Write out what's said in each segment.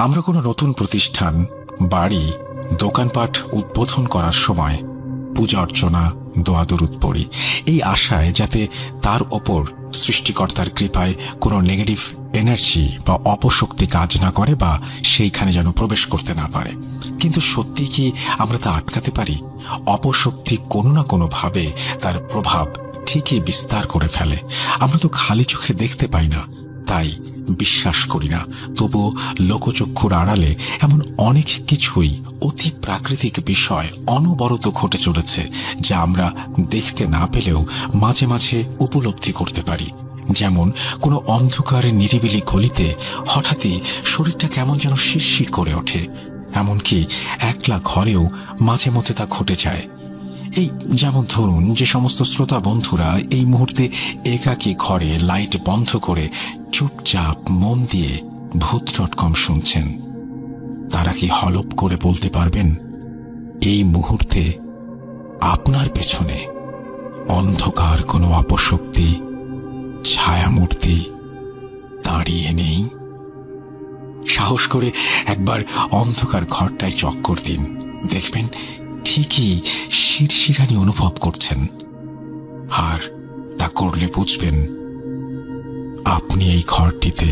আমরা কোনো নতুন প্রতিষ্ঠান, বাড়ি, দোকানপাট উদ্বোধন করার সময় পূজা অর্চনা, দোয়া দরুদ পড়ি, এই আশায় যাতে তার ওপর সৃষ্টিকর্তার কৃপায় কোনো নেগেটিভ এনার্জি বা অপশক্তি কাজ না করে বা সেইখানে যেন প্রবেশ করতে না পারে। কিন্তু সত্যি কি আমরা তা আটকাতে পারি? অপশক্তি কোনো না কোনোভাবে তার প্রভাব ঠিকই বিস্তার করে ফেলে। আমরা তো খালি চোখে দেখতে পাই না, তাই বিশ্বাস করি না। তবুও লোকচক্ষুর আড়ালে এমন অনেক কিছুই অতি প্রাকৃতিক বিষয় অনবরত ঘটে চলেছে, যা আমরা দেখতে না পেলেও মাঝে মাঝে উপলব্ধি করতে পারি। যেমন কোনো অন্ধকারে নিরিবিলি গলিতে হঠাৎই শরীরটা কেমন যেন শিরশির করে ওঠে। এমনকি একলা ঘরেও মাঝে মধ্যে তা ঘটে যায়। এই যেমন ধরুন, যে সমস্ত শ্রোতা বন্ধুরা এই মুহূর্তে একাকী ঘরে লাইট বন্ধ করে চুপচাপ মন দিয়ে ভূত.com শুনছেন, তারা কি হলপ করে বলতে পারবেন এই মুহূর্তে আপনার পেছনে অন্ধকার কোনো অপশক্তি, ছায়ামূর্তি দাঁড়িয়ে নেই? সাহস করে একবার অন্ধকার ঘরটায় চক্কর দিন, দেখবেন ঠিকই শিরশিরানি অনুভব করছেন। আর তা করলে বুঝবেন আপনি এই ঘরটিতে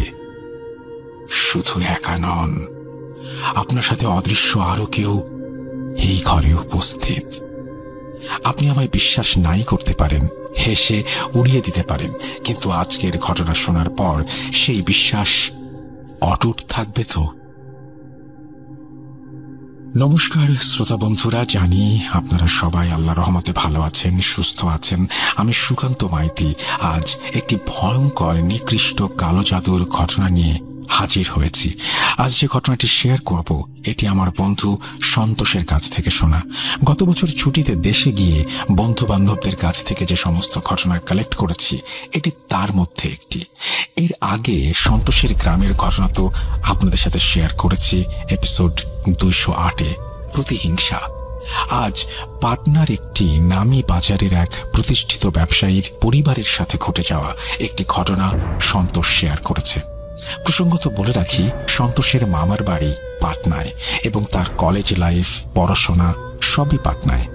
শুধু একা নন, আপনার সাথে অদৃশ্য আরো কেউ এই ঘরে উপস্থিত। আপনি আমায় বিশ্বাস নাই করতে পারেন, হেসে উড়িয়ে দিতে পারেন, কিন্তু আজকের ঘটনা শোনার পর সেই বিশ্বাস অটুট থাকবে তো? নমস্কার শ্রোতা বন্ধুরা, জানি আপনারা সবাই আল্লাহর রহমতে ভালো আছেন, সুস্থ আছেন। আমি সুকান্ত মাইতি আজ একটি ভয়ঙ্কর নিকৃষ্ট কালো জাদুর ঘটনা নিয়ে হাজির হয়েছি। আজ যে ঘটনাটি শেয়ার করব, এটি আমার বন্ধু সন্তোষের কাছ থেকে শোনা। গত বছর ছুটিতে দেশে গিয়ে বন্ধু বান্ধবদের কাছ থেকে যে সমস্ত ঘটনা কালেক্ট করেছি, এটি তার মধ্যে একটি। এর আগে সন্তোষের গ্রামের ঘটনা তো আপনাদের সাথে শেয়ার করেছি এপিসোড 208-এ, প্রতিহিংসা। আজ পাটনার একটি নামী বাজারের এক প্রতিষ্ঠিত ব্যবসায়ীর পরিবারের সাথে ঘটে যাওয়া একটি ঘটনা সন্তোষ শেয়ার করেছে। প্রসঙ্গত বলে রাখি, সন্তোষের মামার বাড়ি পাটনায় এবং তার কলেজ লাইফ, পড়াশোনা সবই পাটনায়।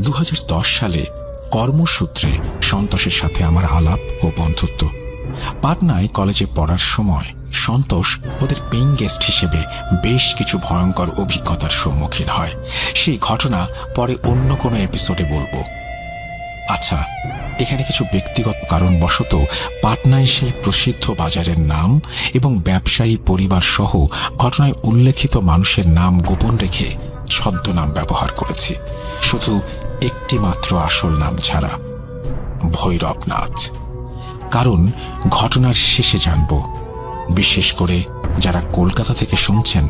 2010 সালে কর্মসূত্রে সন্তোষের সাথে আমার আলাপ ও বন্ধুত্ব। পাটনায় কলেজে পড়ার সময় সন্তোষ ওদের পেইং গেস্ট হিসেবে বেশ কিছু ভয়ঙ্কর অভিজ্ঞতার সম্মুখীন হয়। সেই ঘটনা পরে অন্য কোনো এপিসোডে বলবো। আচ্ছা, এখানে কিছু ব্যক্তিগত কারণবশত পাটনায় সেই প্রসিদ্ধ বাজারের নাম এবং ব্যবসায়ী পরিবার সহ ঘটনায় উল্লেখিত মানুষের নাম গোপন রেখে ছদ্মনাম ব্যবহার করেছি, শুধু একটি মাত্র আসল নাম ছাড়া, ভৈরবনাথ। কারণ ঘটনার শেষে জানব, বিশেষ করে যারা কলকাতা থেকে শুনছেন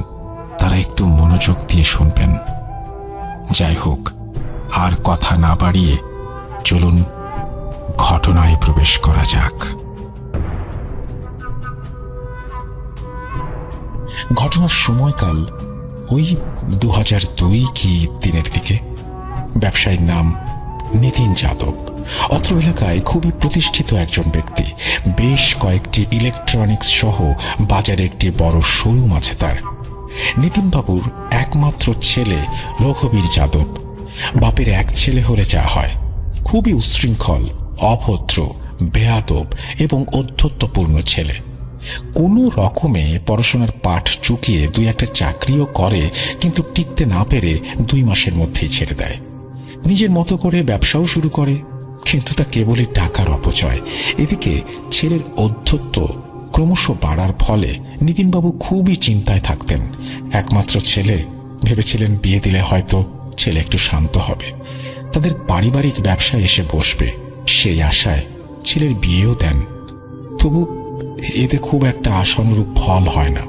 তারা একটু মনোযোগ দিয়ে শুনবেন। যাই হোক, আর কথা না বাড়িয়ে চলুন ঘটনায় প্রবেশ করা যাক। ঘটনার সময়কাল ওই 2002 কি 3-এর দিকে। ব্যবসায়ীর নাম নিতিন যাদব। অত্র এলাকায় খুবই প্রতিষ্ঠিত একজন ব্যক্তি। বেশ কয়েকটি ইলেকট্রনিক্স সহ বাজারে একটি বড় শোরুম আছে তার। নিতিনবাবুর একমাত্র ছেলে রঘুবীর যাদব। বাপের এক ছেলে হলে যা হয়, খুবই উচ্ছৃঙ্খল, অভদ্র, বেয়াদব এবং অধ্যত্বপূর্ণ ছেলে। কোনো রকমে পড়াশোনার পাঠ চুকিয়ে 2-একটা চাকরিও করে, কিন্তু টিকতে না পেরে 2 মাসের মধ্যেই ছেড়ে দেয়। নিজের মতো করে ব্যবসাও শুরু করে, কিন্তু তা কেবলই টাকার অপচয়। এদিকে ছেলের অধ্যত্ব ক্রমশ বাড়ার ফলে নিতিনবাবু খুবই চিন্তায় থাকতেন। একমাত্র ছেলে, ভেবেছিলেন বিয়ে দিলে হয়তো ছেলে একটু শান্ত হবে, তাদের পারিবারিক ব্যবসায় এসে বসবে। সেই আশায় ছেলের বিয়েও দেন, তবু এতে খুব একটা আশানুরূপ ফল হয় না।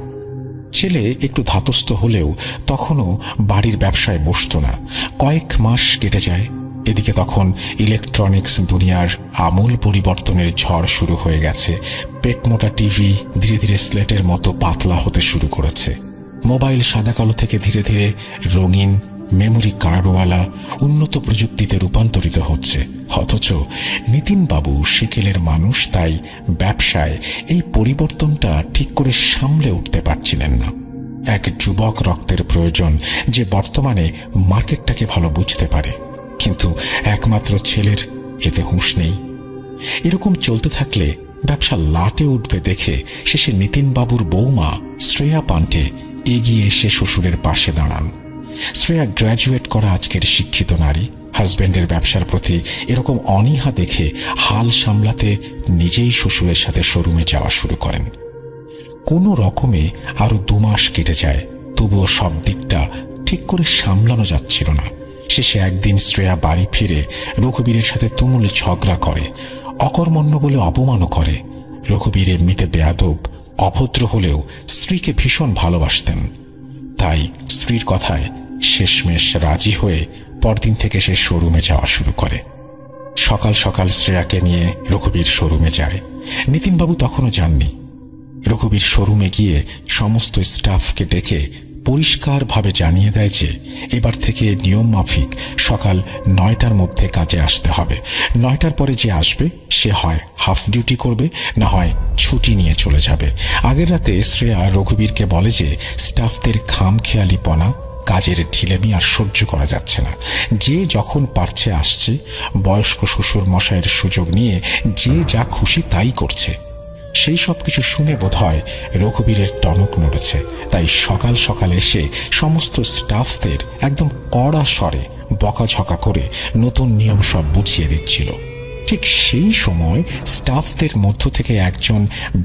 ছেলে একটু ধাতস্থ হলেও তখনও বাড়ির ব্যবসায় বসত না। কয়েক মাস কেটে যায়। এদিকে তখন ইলেকট্রনিক্স দুনিয়ার আমূল পরিবর্তনের ঝড় শুরু হয়ে গেছে। পেটমোটা টিভি ধীরে ধীরে স্লেটের মতো পাতলা হতে শুরু করেছে। মোবাইল সাদা কালো থেকে ধীরে ধীরে রঙিন, মেমোরি কার্ডওয়ালা উন্নত প্রযুক্তিতে রূপান্তরিত হচ্ছে। অথচ নিতিনবাবু সেকেলের মানুষ, তাই ব্যবসায় এই পরিবর্তনটা ঠিক করে সামলে উঠতে পারছিলেন না। যুবক রক্তের প্রয়োজন, যে বর্তমানে মার্কেটটাকে ভালো বুঝতে পারে, কিন্তু একমাত্র ছেলের এতে হুঁশ নেই। এরকম চলতে থাকলে ব্যবসা লাটে উঠবে দেখে শেষে নিতিনবাবুর বৌমা শ্রেয়া পান্টে এগিয়ে এসে শ্বশুরের পাশে দাঁড়ান। শ্রেয়া গ্র্যাজুয়েট করা আজকের শিক্ষিত নারী। হাজব্যান্ডের ব্যবসার প্রতি এরকম অনীহা দেখে হাল সামলাতে নিজেই শ্বশুরের সাথে শোরুমে যাওয়া শুরু করেন। কোনো রকমে আরো 2 মাস কেটে যায়, তবুও সব দিকটা ঠিক করে সামলানো যাচ্ছিল না। শেষে একদিন শ্রেয়া বাড়ি ফিরে রঘুবীরের সাথে তুমুল ঝগড়া করে, অকর্মণ্য বলে অপমানও করে। রঘুবীর এমনিতে বেয়াদব, অভদ্র হলেও স্ত্রীকে ভীষণ ভালোবাসতেন, তাই স্ত্রীর কথায় শেষমেশ রাজি হয়ে পরদিন থেকে সে শোরুমে যাওয়া শুরু করে। সকাল সকাল শ্রেয়াকে নিয়ে রঘুবীর শোরুমে যায়। নিতিনবাবু তখনও যাননি। রঘুবীর শোরুমে গিয়ে সমস্ত স্টাফকে ডেকে পরিষ্কারভাবে জানিয়ে দেয় যে এবার থেকে নিয়ম মাফিক সকাল 9টার মধ্যে কাজে আসতে হবে। 9টার পরে যে আসবে সে হয় হাফ ডিউটি করবে, না হয় ছুটি নিয়ে চলে যাবে। আগের রাতে শ্রেয়া রঘুবীরকে বলে যে স্টাফদের খামখেয়ালিপনা, কাজের ঢিলেমি আর সহ্য করা যাচ্ছে না। যে যখন পারছে আসছে, বয়স্ক শ্বশুর মশাইয়ের সুযোগ নিয়ে যে যা খুশি তাই করছে। সেই সব কিছু শুনে বোধহয় রঘুবীরের টনক নড়েছে, তাই সকাল সকাল এসে সমস্ত স্টাফদের একদম কড়া স্বরে বকাঝকা করে নতুন নিয়ম সব বুঝিয়ে দিচ্ছিল। ঠিক সেই সময় স্টাফদের মধ্য থেকে একজন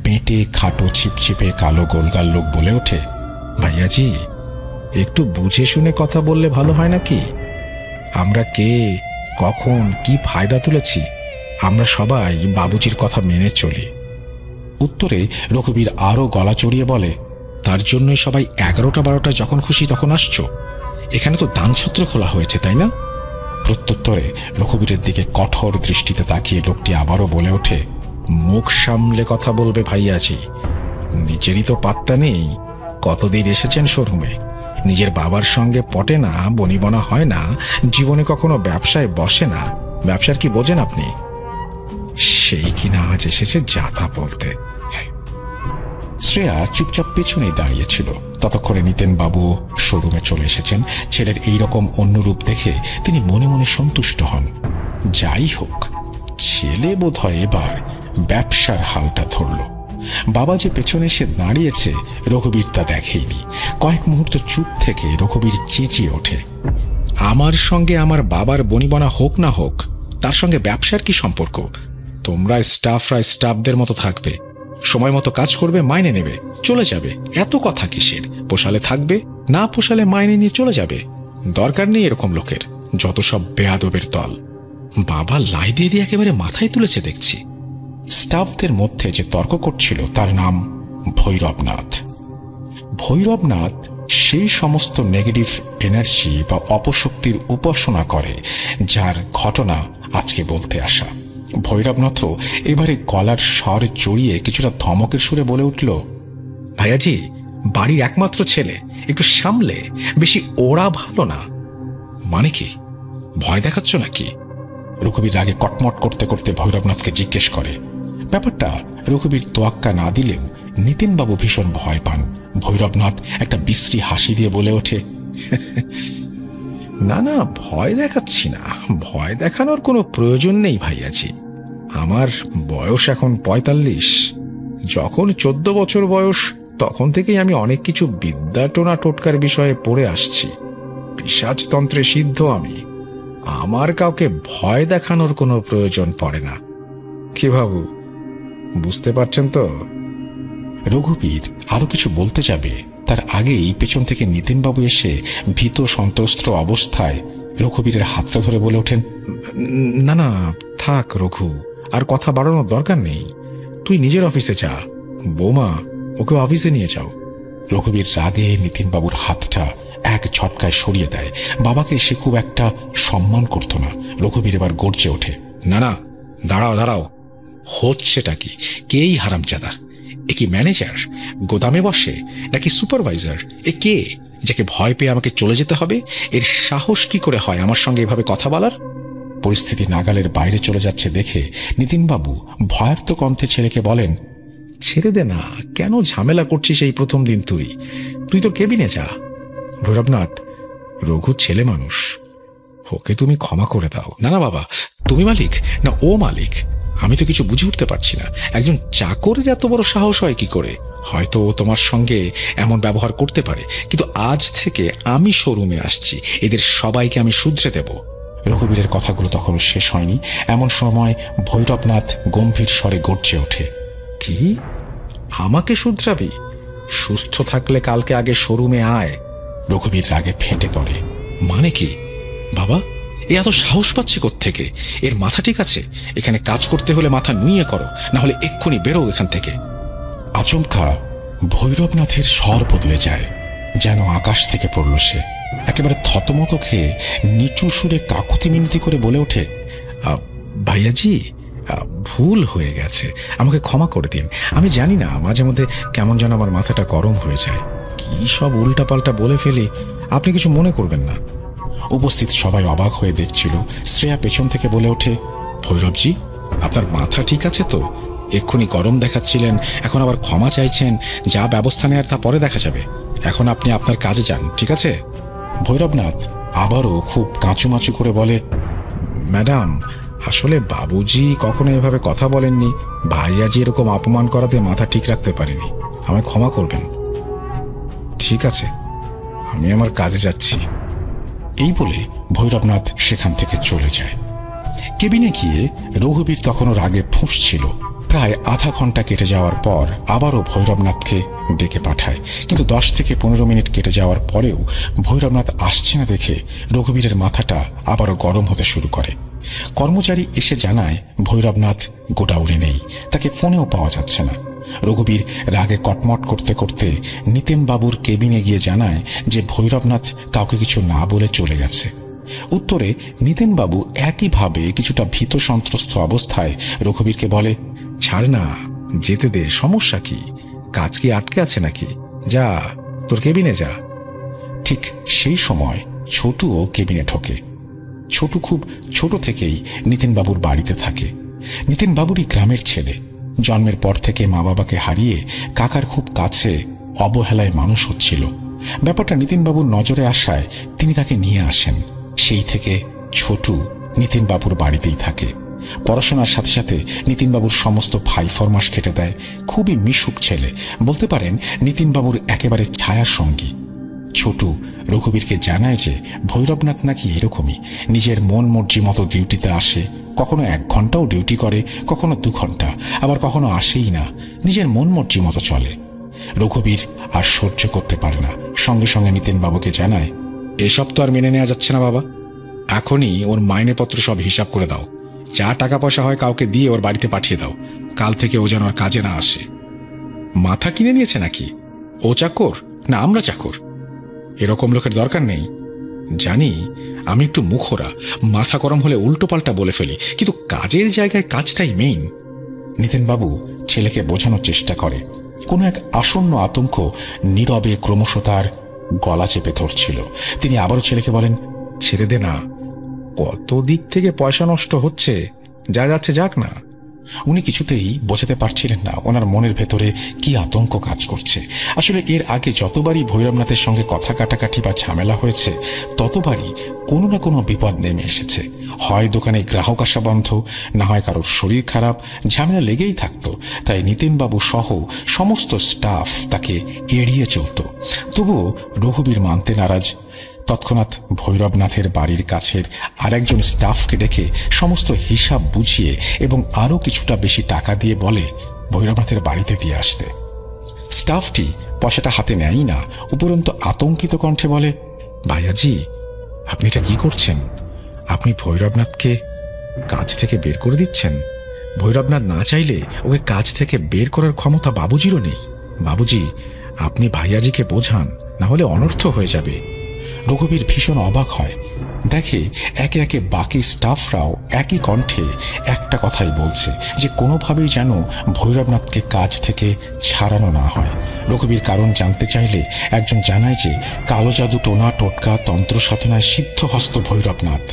বেঁটে খাটো ছিপছিপে কালো গোলগাল লোক বলে ওঠে, ভাইয়াজি, একটু বুঝে শুনে কথা বললে ভালো হয় নাকি? আমরা কে, কখন, কি ফায়দা তুলেছি, আমরা সবাই বাবুজির কথা মেনে চলি। উত্তরে রঘুবীর আরো গলা চড়িয়ে বলে, তার জন্যই সবাই 11টা 12টা যখন খুশি তখন আসছো? এখানে তো দানছত্র খোলা হয়েছে, তাই না? প্রত্যুত্তরে রঘুবীরের দিকে কঠোর দৃষ্টিতে তাকিয়ে লোকটি আবারও বলে ওঠে, মুখ সামলে কথা বলবে ভাইয়াজি, নিজেরই তো পাত্তা নেই। কতদিন এসেছেন শোরুমে, নিজের বাবার সঙ্গে পটে না, বনিবনা হয় না, জীবনে কখনো ব্যবসায় বসে না, ব্যবসার কি বোঝেন আপনি? সেই কিনা আজ এসেছে যাতা বলতে। শ্রেয়া চুপচাপ পেছনেই দাঁড়িয়েছিল। ততক্ষণে নিতেনবাবু শোরুমে চলে এসেছেন। ছেলের এইরকম অন্যরূপ দেখে তিনি মনে মনে সন্তুষ্ট হন। যাই হোক, ছেলে বোধহয় এবার ব্যবসার হালটা ধরল। বাবা যে পেছনে এসে দাঁড়িয়েছে রঘুবীর তা দেখেইনি। কয়েক মুহূর্ত চুপ থেকে রঘুবীর চেঁচিয়ে ওঠে, আমার সঙ্গে আমার বাবার বনিবনা হোক না হোক, তার সঙ্গে ব্যবসার কি সম্পর্ক? তোমরা স্টাফরা স্টাফদের মতো থাকবে, সময় মতো কাজ করবে, মাইনে নেবে, চলে যাবে। এত কথা কিসের? পোষালে থাকবে, না পোষালে মাইনে নিয়ে চলে যাবে। দরকার নেই এরকম লোকের, যত সব বেয়াদবের দল। বাবা লাই দিয়ে দিয়ে একেবারে মাথায় তুলেছে দেখছি। স্টাফদের মধ্যে যে তর্ক করছিল তার নাম ভৈরবনাথ। ভৈরবনাথ সেই সমস্ত নেগেটিভ এনার্জি বা অপশক্তির উপাসনা করে যার ঘটনা আজকে বলতে আসা। ভৈরবনাথও এবারে গলার স্বর জড়িয়ে কিছুটা ধমকের সুরে বলে উঠল, ভাইয়াজি, বাড়ির একমাত্র ছেলে, একটু সামলে, বেশি ওরা ভালো না। মানে কি, ভয় দেখাচ্ছ নাকি? রঘুবীর রাগে কটমট করতে করতে ভৈরবনাথকে জিজ্ঞেস করে। ব্যাপারটা রঘুবীর তোয়াক্কা না দিলেও নিতিনবাবু ভীষণ ভয় পান। ভৈরবনাথ একটা বিশ্রী হাসি দিয়ে বলে ওঠে, না না, ভয় দেখাচ্ছি না, ভয় দেখানোর কোনো প্রয়োজন নেই ভাইয়াজি। আমার বয়স এখন 45। যখন 14 বছর বয়স তখন থেকেই আমি অনেক কিছু বিদ্যা টোনা টোটকার বিষয়ে পড়ে আসছি। পিশাচতন্ত্রে সিদ্ধ আমি। আমার কাউকে ভয় দেখানোর কোনো প্রয়োজন পড়ে না। কি বাবু, বুঝতে পারছেন তো? রঘুবীর আরো কিছু বলতে যাবে, তার আগেই পেছন থেকে নিতিনবাবু এসে ভীত সন্ত্রস্ত অবস্থায় রঘুবীরের হাতটা ধরে বলে ওঠেন, না না, থাক রঘু, আর কথা বাড়ানোর দরকার নেই। তুই নিজের অফিসে যা, বৌমা ওকে অফিসে নিয়ে যাও। রঘুবীর রাগে নিতিনবাবুর হাতটা এক ঝটকায় সরিয়ে দেয়। বাবাকে সে খুব একটা সম্মান করত না। রঘুবীর এবার গর্জে ওঠে, না না, দাঁড়াও দাঁড়াও, হচ্ছেটা কি? কেই হারামজাদা? এ কি ম্যানেজার, গোদামে বসে, নাকি সুপারভাইজার? এ কে, যাকে ভয় পেয়ে আমাকে চলে যেতে হবে? এর সাহস কি করে হয় আমার সঙ্গে এভাবে কথা বলার? পরিস্থিতি নাগালের বাইরে চলে যাচ্ছে দেখে নিতিনবাবু ভয়ার্ত কণ্ঠে ছেলেকে বলেন, ছেড়ে দে না, কেন ঝামেলা করছিস এই প্রথম দিন? তুই তুই তোর কেবিনে যা। ভৈরবনাথ, রঘু ছেলে মানুষ, ওকে তুমি ক্ষমা করে দাও। না না বাবা, তুমি মালিক না ও মালিক? আমি তো কিছু বুঝে উঠতে পারছি না। একজন চাকরের এত বড় সাহস হয় কি করে? হয়তো ও তোমার সঙ্গে এমন ব্যবহার করতে পারে, কিন্তু আজ থেকে আমি শোরুমে আসছি, এদের সবাইকে আমি শুধরে দেব। রঘুবীরের কথাগুলো তখনও শেষ হয়নি। এমন সময় ভৈরবনাথ গম্ভীর স্বরে গর্জে ওঠে, কি আমাকে শুধরাবি? সুস্থ থাকলে কালকে আগে শোরুমে আয়। রঘুবীর রাগে ফেটে পড়ে। মানে কি বাবা, এ এত সাহস পাচ্ছে কোত্থেকে? এর মাথা ঠিক আছে? এখানে কাজ করতে হলে মাথা নুইয়ে করো, না হলে এক্ষুনি বেরো এখান থেকে। আচমকা ভৈরবনাথের স্বর বদলে যায়, যেন আকাশ থেকে পড়ল সে। একেবারে থতমত খেয়ে নিচু সুরে কাকুতি মিনতি করে বলে ওঠে, ভাইয়াজি, ভুল হয়ে গেছে, আমাকে ক্ষমা করে দিন। আমি জানি না, মাঝে মধ্যে কেমন যেন আমার মাথাটা গরম হয়ে যায়, কি সব উল্টাপাল্টা বলে ফেলি, আপনি কিছু মনে করবেন না। উপস্থিত সবাই অবাক হয়ে দেখছিল। শ্রেয়া পেছন থেকে বলে ওঠে, ভৈরবজি, আপনার মাথা ঠিক আছে তো? এক্ষুনি গরম দেখাচ্ছিলেন, এখন আবার ক্ষমা চাইছেন। যা ব্যবস্থা নেওয়ার তা পরে দেখা যাবে, এখন আপনি আপনার কাজে যান, ঠিক আছে? ভৈরবনাথ আবারও খুব কাঁচুমাচু করে বলে, ম্যাডাম, আসলে বাবুজি কখনো এভাবে কথা বলেননি। ভাইয়াজি এরকম অপমান করাতে মাথা ঠিক রাখতে পারিনি, আমায় ক্ষমা করবেন। ঠিক আছে, আমি আমার কাজে যাচ্ছি। এই বলে ভৈরবনাথ সেখান থেকে চলে যায়। কেবিনে গিয়ে রঘুবীর তখনও রাগে ফুঁসছিল। প্রায় আধা ঘন্টা কেটে যাওয়ার পর আবারও ভৈরবনাথকে ডেকে পাঠায়, কিন্তু 10 থেকে 15 মিনিট কেটে যাওয়ার পরেও ভৈরবনাথ আসছে না দেখে রঘুবীরের মাথাটা আবারও গরম হতে শুরু করে। কর্মচারী এসে জানায় ভৈরবনাথ গোডাউনে নেই, তাকে ফোনেও পাওয়া যাচ্ছে না। রঘুবীর রাগে কটমট করতে করতে নিতেনবাবুর কেবিনে গিয়ে জানায় যে ভৈরবনাথ কাউকে কিছু না বলে চলে গেছে। উত্তরে নিতেনবাবু একইভাবে কিছুটা ভীত সন্ত্রস্ত অবস্থায় রঘুবীরকে বলে, ছাড় না, যেতে দে, সমস্যা কি? কাজ কি আটকে আছে নাকি? যা, তোর কেবিনে যা। ঠিক সেই সময় ছোটুও কেবিনে ঢোকে। ছোটু খুব ছোট থেকেই নিতেনবাবুর বাড়িতে থাকে। নিতেনবাবুরই গ্রামের ছেলে। জন্মের পর থেকে মা বাবাকে হারিয়ে কাকার খুব কাছে অবহেলায় মানুষ হচ্ছিল। ব্যাপারটা নিতেনবাবুর নজরে আসায় তিনি তাকে নিয়ে আসেন। সেই থেকে ছোটু নিতেনবাবুর বাড়িতেই থাকে। পড়াশোনার সাথে সাথে নিতিনবাবুর সমস্ত ভাই ফরমাস খেটে দেয়। খুবই মিশুক ছেলে, বলতে পারেন নিতিনবাবুর একেবারে ছায়া সঙ্গী। ছোটু রঘুবীরকে জানায় যে ভৈরবনাথ নাকি এরকমই, নিজের মন মর্জি মতো ডিউটিতে আসে। কখনো 1 ঘন্টাও ডিউটি করে, কখনো 2 ঘন্টা, আবার কখনো আসেই না, নিজের মন মর্জি মতো চলে। রঘুবীর আর সহ্য করতে পারে না, সঙ্গে সঙ্গে নিতেনবাবুকে জানায়, এসব তো আর মেনে নেওয়া যাচ্ছে না বাবা, এখনই ওর মাইনেপত্র সব হিসাব করে দাও, যা টাকা পয়সা হয় কাউকে দিয়ে ওর বাড়িতে পাঠিয়ে দাও, কাল থেকে ও যেন আর কাজে না আসে। মাথা কিনে নিয়েছে নাকি? ও চাকর না আমরা চাকর? এরকম লোকের দরকার নেই। জানি আমি একটু মুখরা, মাথা গরম হলে উল্টো পাল্টা বলে ফেলি, কিন্তু কাজের জায়গায় কাজটাই মেইন। নিতেনবাবু ছেলেকে বোঝানোর চেষ্টা করে। কোনো এক আসন্ন আতঙ্ক নীরবে ক্রমশ তার গলা চেপে ধরছিল। তিনি আবারও ছেলেকে বলেন, ছেড়ে দে না, কত দিক থেকে পয়সা নষ্ট হচ্ছে, যা যাচ্ছে যাক না। উনি কিছুতেই বোঝাতে পারছিলেন না ওনার মনের ভেতরে কি আতঙ্ক কাজ করছে। আসলে এর আগে যতবারই ভৈরবনাথের সঙ্গে কথা কাটাকাটি বা ঝামেলা হয়েছে, ততবারই কোনো না কোনো বিপদ নেমে এসেছে। হয় দোকানে গ্রাহক আসা বন্ধ, না হয় কারোর শরীর খারাপ, ঝামেলা লেগেই থাকতো। তাই নিতেনবাবু সহ সমস্ত স্টাফ তাকে এড়িয়ে চলত। তবুও রঘুবীর মানতে নারাজ। তৎক্ষণাৎ ভৈরবনাথের বাড়ির কাছের আরেকজন স্টাফকে ডেকে সমস্ত হিসাব বুঝিয়ে এবং আরও কিছুটা বেশি টাকা দিয়ে বলে ভৈরবনাথের বাড়িতে দিয়ে আসতে। স্টাফটি পয়সাটা হাতে নেয়ই না, উপরন্তু আতঙ্কিত কণ্ঠে বলে, ভাইয়াজি, আপনি এটা কি করছেন? আপনি ভৈরবনাথকে কাজ থেকে বের করে দিচ্ছেন। ভৈরবনাথ না চাইলে ওকে কাজ থেকে বের করার ক্ষমতা বাবুজিরও নেই। বাবুজি, আপনি ভাইয়াজিকে বোঝান, না হলে অনর্থ হয়ে যাবে। রঘুবীর ভীষণ অবাক হয়। দেখে একে একে বাকি স্টাফরাও একই কণ্ঠে একটা কথাই বলছে যে কোনোভাবেই যেন ভৈরবনাথকে কাজ থেকে ছাড়ানো না হয়। রঘুবীর কারণ জানতে চাইলে একজন জানায় যে কালো জাদু, টোনা টোটকা, তন্ত্র সাধনায় সিদ্ধহস্ত ভৈরবনাথ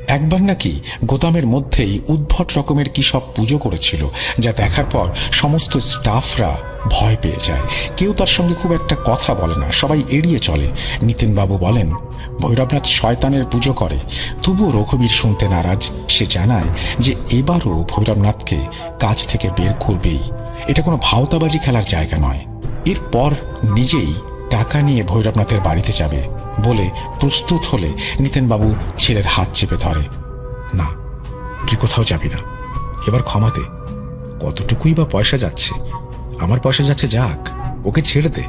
একবার নাকি গোদামের মধ্যেই উদ্ভট রকমের কি সব পুজো করেছিল, যা দেখার পর সমস্ত স্টাফরা ভয় পেয়ে যায়। কেউ তার সঙ্গে খুব একটা কথা বলে না, সবাই এড়িয়ে চলে। নিতিনবাবু বলেন ভৈরবনাথ শয়তানের পুজো করে, তবুও রঘুবীর শুনতে নারাজ। সে জানায় যে এবারও ভৈরবনাথকে কাজ থেকে বের করবেই, এটা কোনো ভাওতাবাজি খেলার জায়গা নয়। এরপর নিজেই টাকা নিয়ে ভৈরবনাথের বাড়িতে যাবে বলে প্রস্তুত হলে নিতিনবাবু ছেলের হাত চেপে ধরে। না, তুই কোথাও যাবি না, এবার ক্ষমা দে। কতটুকুই বা পয়সা যাচ্ছে, আমার পয়সা যাচ্ছে যাক, ওকে ছেড়ে দে।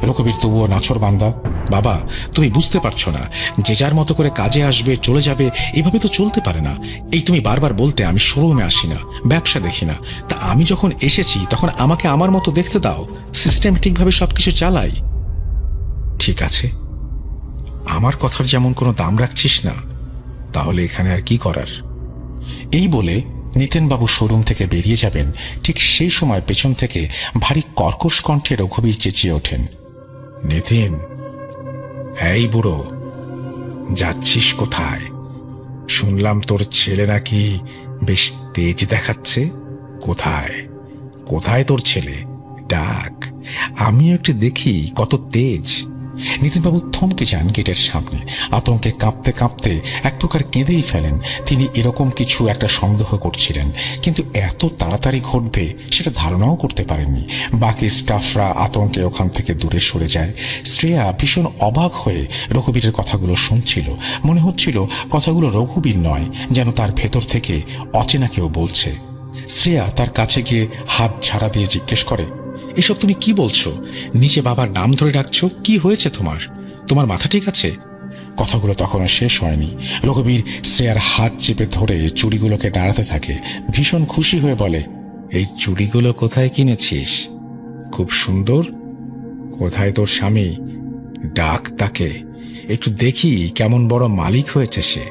রঘুবীর তবুও নাছর বান্দা। বাবা, তুমি বুঝতে পারছো না, যে যার মতো করে কাজে আসবে চলে যাবে, এভাবে তো চলতে পারে না। এই তুমি বারবার বলতে আমি শোরুমে আসি না, ব্যবসা দেখি না, তা আমি যখন এসেছি তখন আমাকে আমার মতো দেখতে দাও, সিস্টেমেটিকভাবে সবকিছু চালাই। ঠিক আছে, আমার কথার যেমন কোনো দাম রাখছিস না, তাহলে এখানে আর কি করার। এই বলে নিতিনবাবু শোরুম থেকে বেরিয়ে যাবেন। ঠিক সেই সময় পেছন থেকে ভারী কর্কশ কণ্ঠে রঘুবীর চেঁচিয়ে ওঠেন, নিতিন, এই বুড়ো, যাচ্ছিস কোথায়? শুনলাম তোর ছেলে নাকি বেশ তেজ দেখাচ্ছে। কোথায় কোথায় তোর ছেলে? ডাক, আমিও একটু দেখি কত তেজ। নিতিনবাবু থমকে যান গেটের সামনে। আতঙ্কে কাঁপতে কাঁপতে এক প্রকার কেঁদেই ফেলেন। তিনি এরকম কিছু একটা সন্দেহ করছিলেন, কিন্তু এত তাড়াতাড়ি ঘটবে সেটা ধারণাও করতে পারেননি। বাকি স্টাফরা আতঙ্কে ওখান থেকে দূরে সরে যায়। শ্রেয়া ভীষণ অবাক হয়ে রঘুবীরের কথাগুলো শুনছিল। মনে হচ্ছিল কথাগুলো রঘুবীর নয়, যেন তার ভেতর থেকে অচেনা কেউ বলছে। শ্রেয়া তার কাছে গিয়ে হাত ঝাড়া দিয়ে জিজ্ঞেস করে, এসব তুমি কি বলছো? নিচে বাবার নাম ধরে ডাকছো, কি হয়েছে তোমার? তোমার মাথা ঠিক আছে? কথাগুলো তখনও শেষ হয়নি। রঘুবীর শ্রেয়ার হাত চেপে ধরে চুড়িগুলোকে নাড়াতে থাকে। ভীষণ খুশি হয়ে বলে, এই চুড়িগুলো কোথায় কিনেছিস? খুব সুন্দর। কোথায় তোর স্বামী? ডাক তাকে, একটু দেখি কেমন বড় মালিক হয়েছে সে।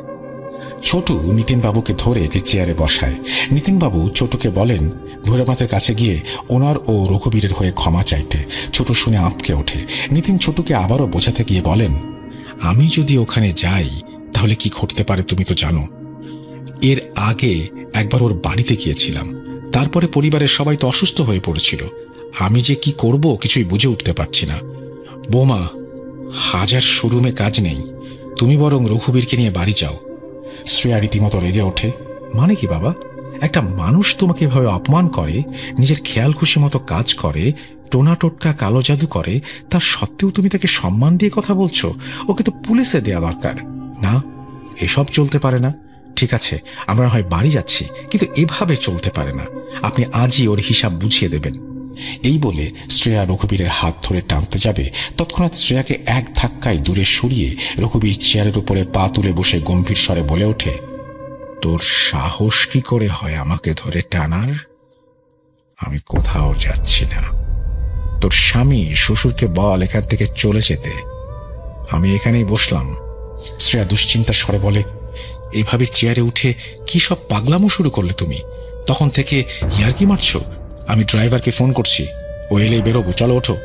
ছোটু নিতিনবাবুকে ধরে একটি চেয়ারে বসায়। নিতিনবাবু ছোটুকে বলেন ভৈরবনাথের কাছে গিয়ে ওনার ও রঘুবীরের হয়ে ক্ষমা চাইতে। ছোটু শুনে আঁতকে ওঠে। নিতিন ছোটুকে আবারও বোঝাতে গিয়ে বলেন, আমি যদি ওখানে যাই তাহলে কি ঘটতে পারে তুমি তো জানো। এর আগে একবার ওর বাড়িতে গিয়েছিলাম, তারপরে পরিবারের সবাই তো অসুস্থ হয়ে পড়েছিল। আমি যে কি করব কিছুই বুঝে উঠতে পারছি না। বৌমা, হাজার শোরুমে কাজ নেই, তুমি বরং রঘুবীরকে নিয়ে বাড়ি যাও। শ্রেয়া রীতিমতো রেগে ওঠে। মানে কি বাবা? একটা মানুষ তোমাকে এভাবে অপমান করে, নিজের খেয়াল খুশি মতো কাজ করে, টোনা টোটকা কালো জাদু করে, তার সত্ত্বেও তুমি তাকে সম্মান দিয়ে কথা বলছো? ওকে তো পুলিশে দেয়া দরকার। না, এসব চলতে পারে না। ঠিক আছে, আমরা হয় বাড়ি যাচ্ছি, কিন্তু এভাবে চলতে পারে না। আপনি আজই ওর হিসাব বুঝিয়ে দেবেন। এই বলে শ্রেয়া রঘুবীরের হাত ধরে টানতে যাবে, তৎক্ষণাৎ শ্রেয়াকে এক ধাক্কায় দূরে সরিয়ে রঘুবীর চেয়ারের উপরে পা তুলে বসে গম্ভীর স্বরে বলে ওঠে, তোর সাহস কি করে হয় আমাকে ধরে টানার? আমি কোথাও যাচ্ছি না। তোর স্বামী শ্বশুরকে বল এখান থেকে চলে যেতে, আমি এখানেই বসলাম। শ্রেয়া দুশ্চিন্তার স্বরে বলে, এভাবে চেয়ারে উঠে কি সব পাগলামো শুরু করলে তুমি? তখন থেকে ইয়ার্কি মারছো? আমি ড্রাইভারকে ফোন করছি, ও এলেই বেরোবো, চলো ওঠো।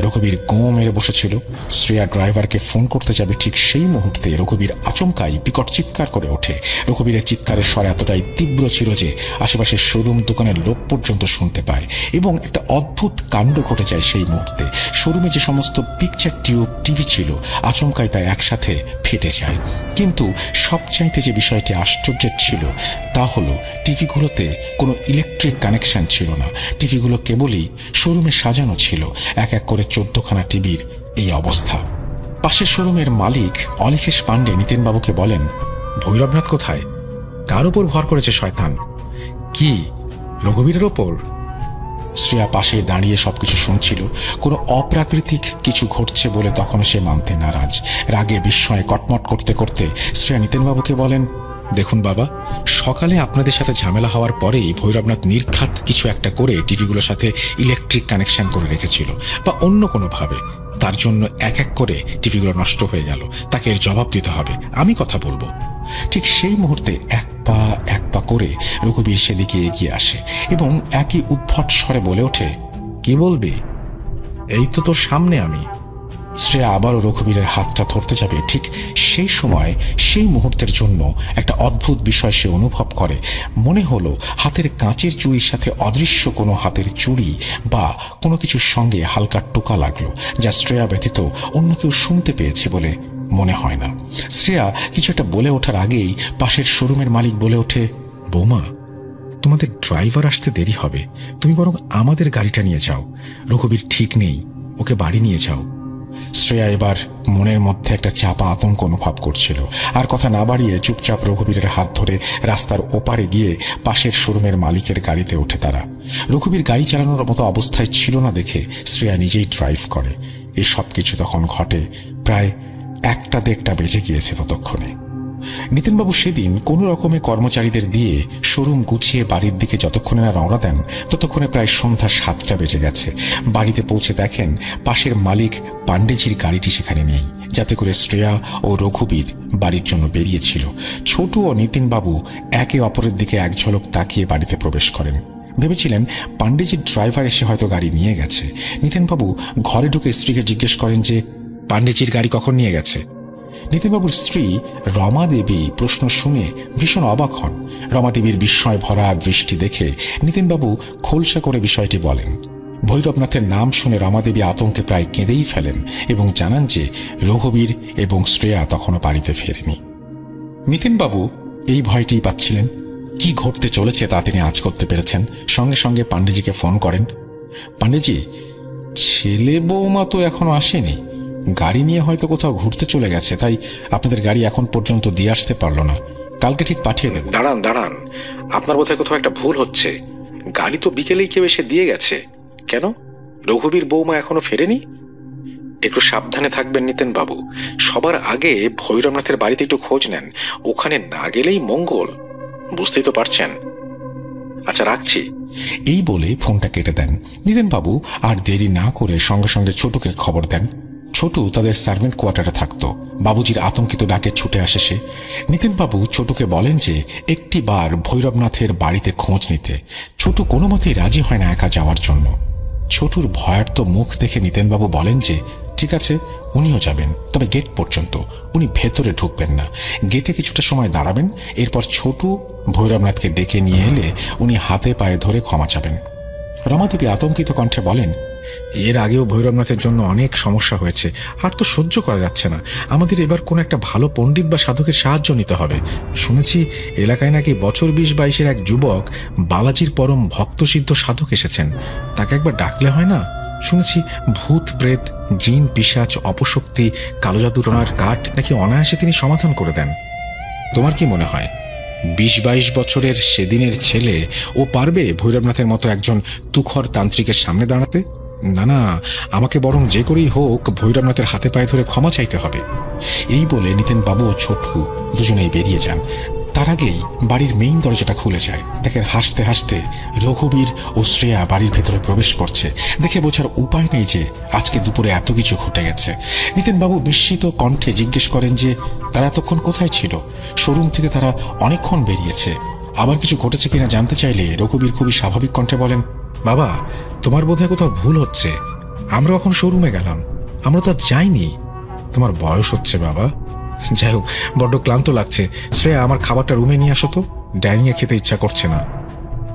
রঘুবীর গোঁ মেরে বসেছিল। শ্রেয়া ড্রাইভারকে ফোন করতে যাবে, ঠিক সেই মুহূর্তে রঘুবীর আচমকাই বিকট চিৎকার করে ওঠে। রঘুবীরের চিৎকারের স্বর এতটাই তীব্র ছিল যে আশেপাশের শোরুম দোকানের লোক পর্যন্ত শুনতে পায়। এবং একটা অদ্ভুত কাণ্ড ঘটে যায় সেই মুহূর্তে। শোরুমে যে সমস্ত পিকচার টিউব টিভি ছিল আচমকাই তা একসাথে ফেটে যায়। কিন্তু সবচাইতে যে বিষয়টি আশ্চর্যের ছিল তা হলো টিভিগুলোতে কোনো ইলেকট্রিক কানেকশন ছিল না। টিভিগুলো কেবলই শোরুমে সাজানো ছিল। এক এক করে 14খানা টিভির এই অবস্থা। পাশের শোরুমের মালিক অনিকেশ পাণ্ডে নিতিনবাবুকে বলেন, ভৈরবনাথ কোথায়? কার ওপর ভর করেছে শয়তান? কি, রঘুবীরের ওপর? শ্রেয়া পাশে দাঁড়িয়ে সবকিছু শুনছিল। কোনো অপ্রাকৃতিক কিছু ঘটছে বলে তখন সে মানতে নারাজ। রাগে বিস্ময়ে কটমট করতে করতে শ্রেয়া নিতিনবাবুকে বলেন, দেখুন বাবা, সকালে আপনাদের সাথে ঝামেলা হওয়ার পরেই ভৈরবনাথ নির্ঘাত কিছু একটা করে টিভিগুলোর সাথে ইলেকট্রিক কানেকশন করে রেখেছিল, বা অন্য কোনোভাবে। তার জন্য এক এক করে টিভিগুলো নষ্ট হয়ে গেল। তাকে এর জবাব দিতে হবে, আমি কথা বলবো। ঠিক সেই মুহূর্তে এক পা করে রঘুবীর সেদিকে এগিয়ে আসে এবং একই উদ্ভট স্বরে বলে ওঠে, কি বলবি? এই তো তোর সামনে আমি। শ্রেয়া আবারও রঘুবীরের হাতটা ধরতে যাবে, ঠিক সেই সময়, সেই মুহূর্তের জন্য একটা অদ্ভুত বিষয় সে অনুভব করে। মনে হলো হাতের কাঁচের চুড়ির সাথে অদৃশ্য কোনো হাতের চুড়ি বা কোনো কিছুর সঙ্গে হালকা টোকা লাগলো, যা শ্রেয়া ব্যতীত অন্য কেউ শুনতে পেয়েছে বলে মনে হয় না। শ্রেয়া কিছু একটা বলে ওঠার আগেই পাশের শোরুমের মালিক বলে ওঠে, বৌমা, তোমাদের ড্রাইভার আসতে দেরি হবে, তুমি বরং আমাদের গাড়িটা নিয়ে যাও। রঘুবীর ঠিক নেই, ওকে বাড়ি নিয়ে যাও। শ্রেয়া এবার মনের মধ্যে একটা চাপা আতঙ্ক অনুভব করছিল। আর কথা না বাড়িয়ে চুপচাপ রঘুবীরের হাত ধরে রাস্তার ওপারে গিয়ে পাশের শোরুমের মালিকের গাড়িতে ওঠে তারা। রঘুবীর গাড়ি চালানোর মতো অবস্থায় ছিল না দেখে শ্রেয়া নিজেই ড্রাইভ করে। এই সব কিছু তখন ঘটে প্রায় 1-1.5 বেজে গিয়েছে ততক্ষণে। নিতিনবাবু সেদিন কোনো রকমে কর্মচারীদের দিয়ে শোরুম গুছিয়ে বাড়ির দিকে যতক্ষণে না রওনা দেন, ততক্ষণে প্রায় সন্ধ্যা 7টা বেজে গেছে। বাড়িতে পৌঁছে দেখেন পাশের মালিক পাণ্ডেজির গাড়িটি সেখানে নেই, যাতে করে শ্রেয়া ও রঘুবীর বাড়ির জন্য বেরিয়েছিল। ছোটু ও নিতিনবাবু একে অপরের দিকে এক ঝলক তাকিয়ে বাড়িতে প্রবেশ করেন। ভেবেছিলেন পাণ্ডেজির ড্রাইভার এসে হয়তো গাড়ি নিয়ে গেছে। নিতিনবাবু ঘরে ঢুকে স্ত্রীকে জিজ্ঞেস করেন যে পাণ্ডেজির গাড়ি কখন নিয়ে গেছে। নিতিনবাবুর স্ত্রী রমা দেবী প্রশ্ন শুনে ভীষণ অবাক হন। রমা দেবীর বিস্ময় ভরা দৃষ্টি দেখে নিতিনবাবু খোলসা করে বিষয়টি বলেন। ভৈরবনাথের নাম শুনে রমা দেবী আতঙ্কে প্রায় কেঁদেই ফেলেন এবং জানান যে রঘুবীর এবং শ্রেয়া তখনও বাড়িতে ফেরেনি। নিতিনবাবু এই ভয়টিই পাচ্ছিলেন। কি ঘটতে চলেছে তা তিনি আঁচ করতে পেরেছেন। সঙ্গে সঙ্গে পাণ্ডেজিকে ফোন করেন। পাণ্ডেজি, ছেলে বৌমা তো এখনো আসেনি, গাড়ি নিয়ে হয়তো কোথাও ঘুরতে চলে গেছে, তাই আপনাদের গাড়ি এখন পর্যন্ত দিয়ে আসতে পারলো না। কালকে ঠিক পাঠিয়ে দেব। দাঁড়ান, আপনার বোধহয় কোথাও একটা ভুল হচ্ছে। গাড়ি তো বিকেলেই কেউ এসে দিয়ে গেছে। কেন, রঘুবীর বৌমা এখনো ফেরেনি? একটু সাবধানে থাকবেন নিতিনবাবু। সবার আগে ভৈরবনাথের বাড়িতে একটু খোঁজ নেন, ওখানে না গেলেই মঙ্গল। বুঝতেই তো পারছেন। আচ্ছা, রাখছি। এই বলে ফোনটা কেটে দেন। নিতিনবাবু আর দেরি না করে সঙ্গে সঙ্গে ছোটুকে খবর দেন। ছোটু তাদের সার্ভেন্ট কোয়ার্টারে থাকতো। বাবুজির আতঙ্কিত ডাকে ছুটে আসে সে। নিতিনবাবু ছোটুকে বলেন যে একটি বার ভৈরবনাথের বাড়িতে খোঁজ নিতে। ছোটু কোনো মতেই রাজি হয় না একা যাওয়ার জন্য। ছোটুর ভয়ার্ত মুখ দেখে নিতিনবাবু বলেন যে ঠিক আছে, উনিও যাবেন, তবে গেট পর্যন্ত, উনি ভেতরে ঢুকবেন না। গেটে কিছুটা সময় দাঁড়াবেন, এরপর ছোটু ভৈরবনাথকে ডেকে নিয়ে এলে উনি হাতে পায়ে ধরে ক্ষমা চাবেন। রমাদেবী আতঙ্কিত কণ্ঠে বলেন, এর আগেও ভৈরবনাথের জন্য অনেক সমস্যা হয়েছে, আর তো সহ্য করা যাচ্ছে না। আমাদের এবার কোনো একটা ভালো পণ্ডিত বা সাধকের সাহায্য নিতে হবে। শুনেছি এলাকায় নাকি বছর 20-22-এর এক যুবক বালাজির পরম ভক্তসিদ্ধ সাধক এসেছেন। তাকে একবার ডাকলে হয় না? শুনেছি ভূত প্রেত, জিন পিশাচ, অপশক্তি, কালো জাদুটনার কাঠ নাকি অনায়াসে তিনি সমাধান করে দেন। তোমার কি মনে হয় 20-22 বছরের সেদিনের ছেলে ও পারবে ভৈরবনাথের মতো একজন তুখর তান্ত্রিকের সামনে দাঁড়াতে? না, আমাকে বরং যে করেই হোক ভৈরবনাথের হাতে পায়ে ধরে ক্ষমা চাইতে হবে। এই বলে নিতিনবাবু ও ছোটু দুজনেই বেরিয়ে যান। তার আগেই বাড়ির মেইন দরজাটা খুলে যায়। দেখেন হাসতে হাসতে রঘুবীর ও শ্রেয়া বাড়ির ভেতরে প্রবেশ করছে। দেখে বোঝার উপায় নেই যে আজকে দুপুরে এত কিছু ঘটে গেছে। নিতিনবাবু বিস্মিত কণ্ঠে জিজ্ঞেস করেন যে তারা এতক্ষণ কোথায় ছিল। শোরুম থেকে তারা অনেকক্ষণ বেরিয়েছে। আবার কিছু ঘটেছে কিনা জানতে চাইলে রঘুবীর খুবই স্বাভাবিক কণ্ঠে বলেন, বাবা, তোমার বোধহয় কোথাও ভুল হচ্ছে। আমরা এখন শোরুমে গেলাম, আমরা তো যাইনি। তোমার বয়স হচ্ছে বাবা। যাই হোক, বড্ড ক্লান্ত লাগছে। শ্রেয়া, আমার খাবারটা রুমে নিয়ে আসো তো, ডাইনিংয়ে খেতে ইচ্ছা করছে না।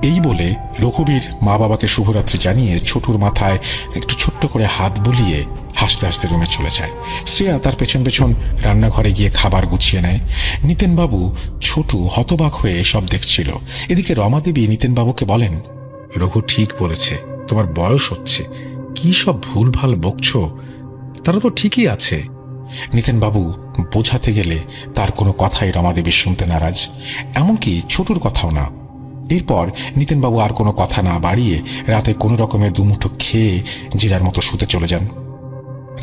এই বলে রঘুবীর মা বাবাকে শুভরাত্রি জানিয়ে ছোটুর মাথায় একটু ছোট্ট করে হাত বুলিয়ে হাসতে হাসতে রুমে চলে যায়। শ্রেয়া তার পেছন পেছন রান্নাঘরে গিয়ে খাবার গুছিয়ে নেয়। নিতিনবাবু ছোটু হতবাক হয়ে সব দেখছিল। এদিকে রমাদেবী নিতিনবাবুকে বলেন, রঘু ঠিক বলেছে, তোমার বয়স হচ্ছে, কি সব ভুলভাল বকছ, তারা তো ঠিকই আছে। নিতিনবাবু বোঝাতে গেলে তার কোনো কথাই রমাদেবী শুনতে নারাজ, এমনকি ছোটুর কথাও না। এরপর নিতিনবাবু আর কোনো কথা না বাড়িয়ে রাতে কোনো রকমের দুমুঠো খেয়ে জেরার মতো শুতে চলে যান।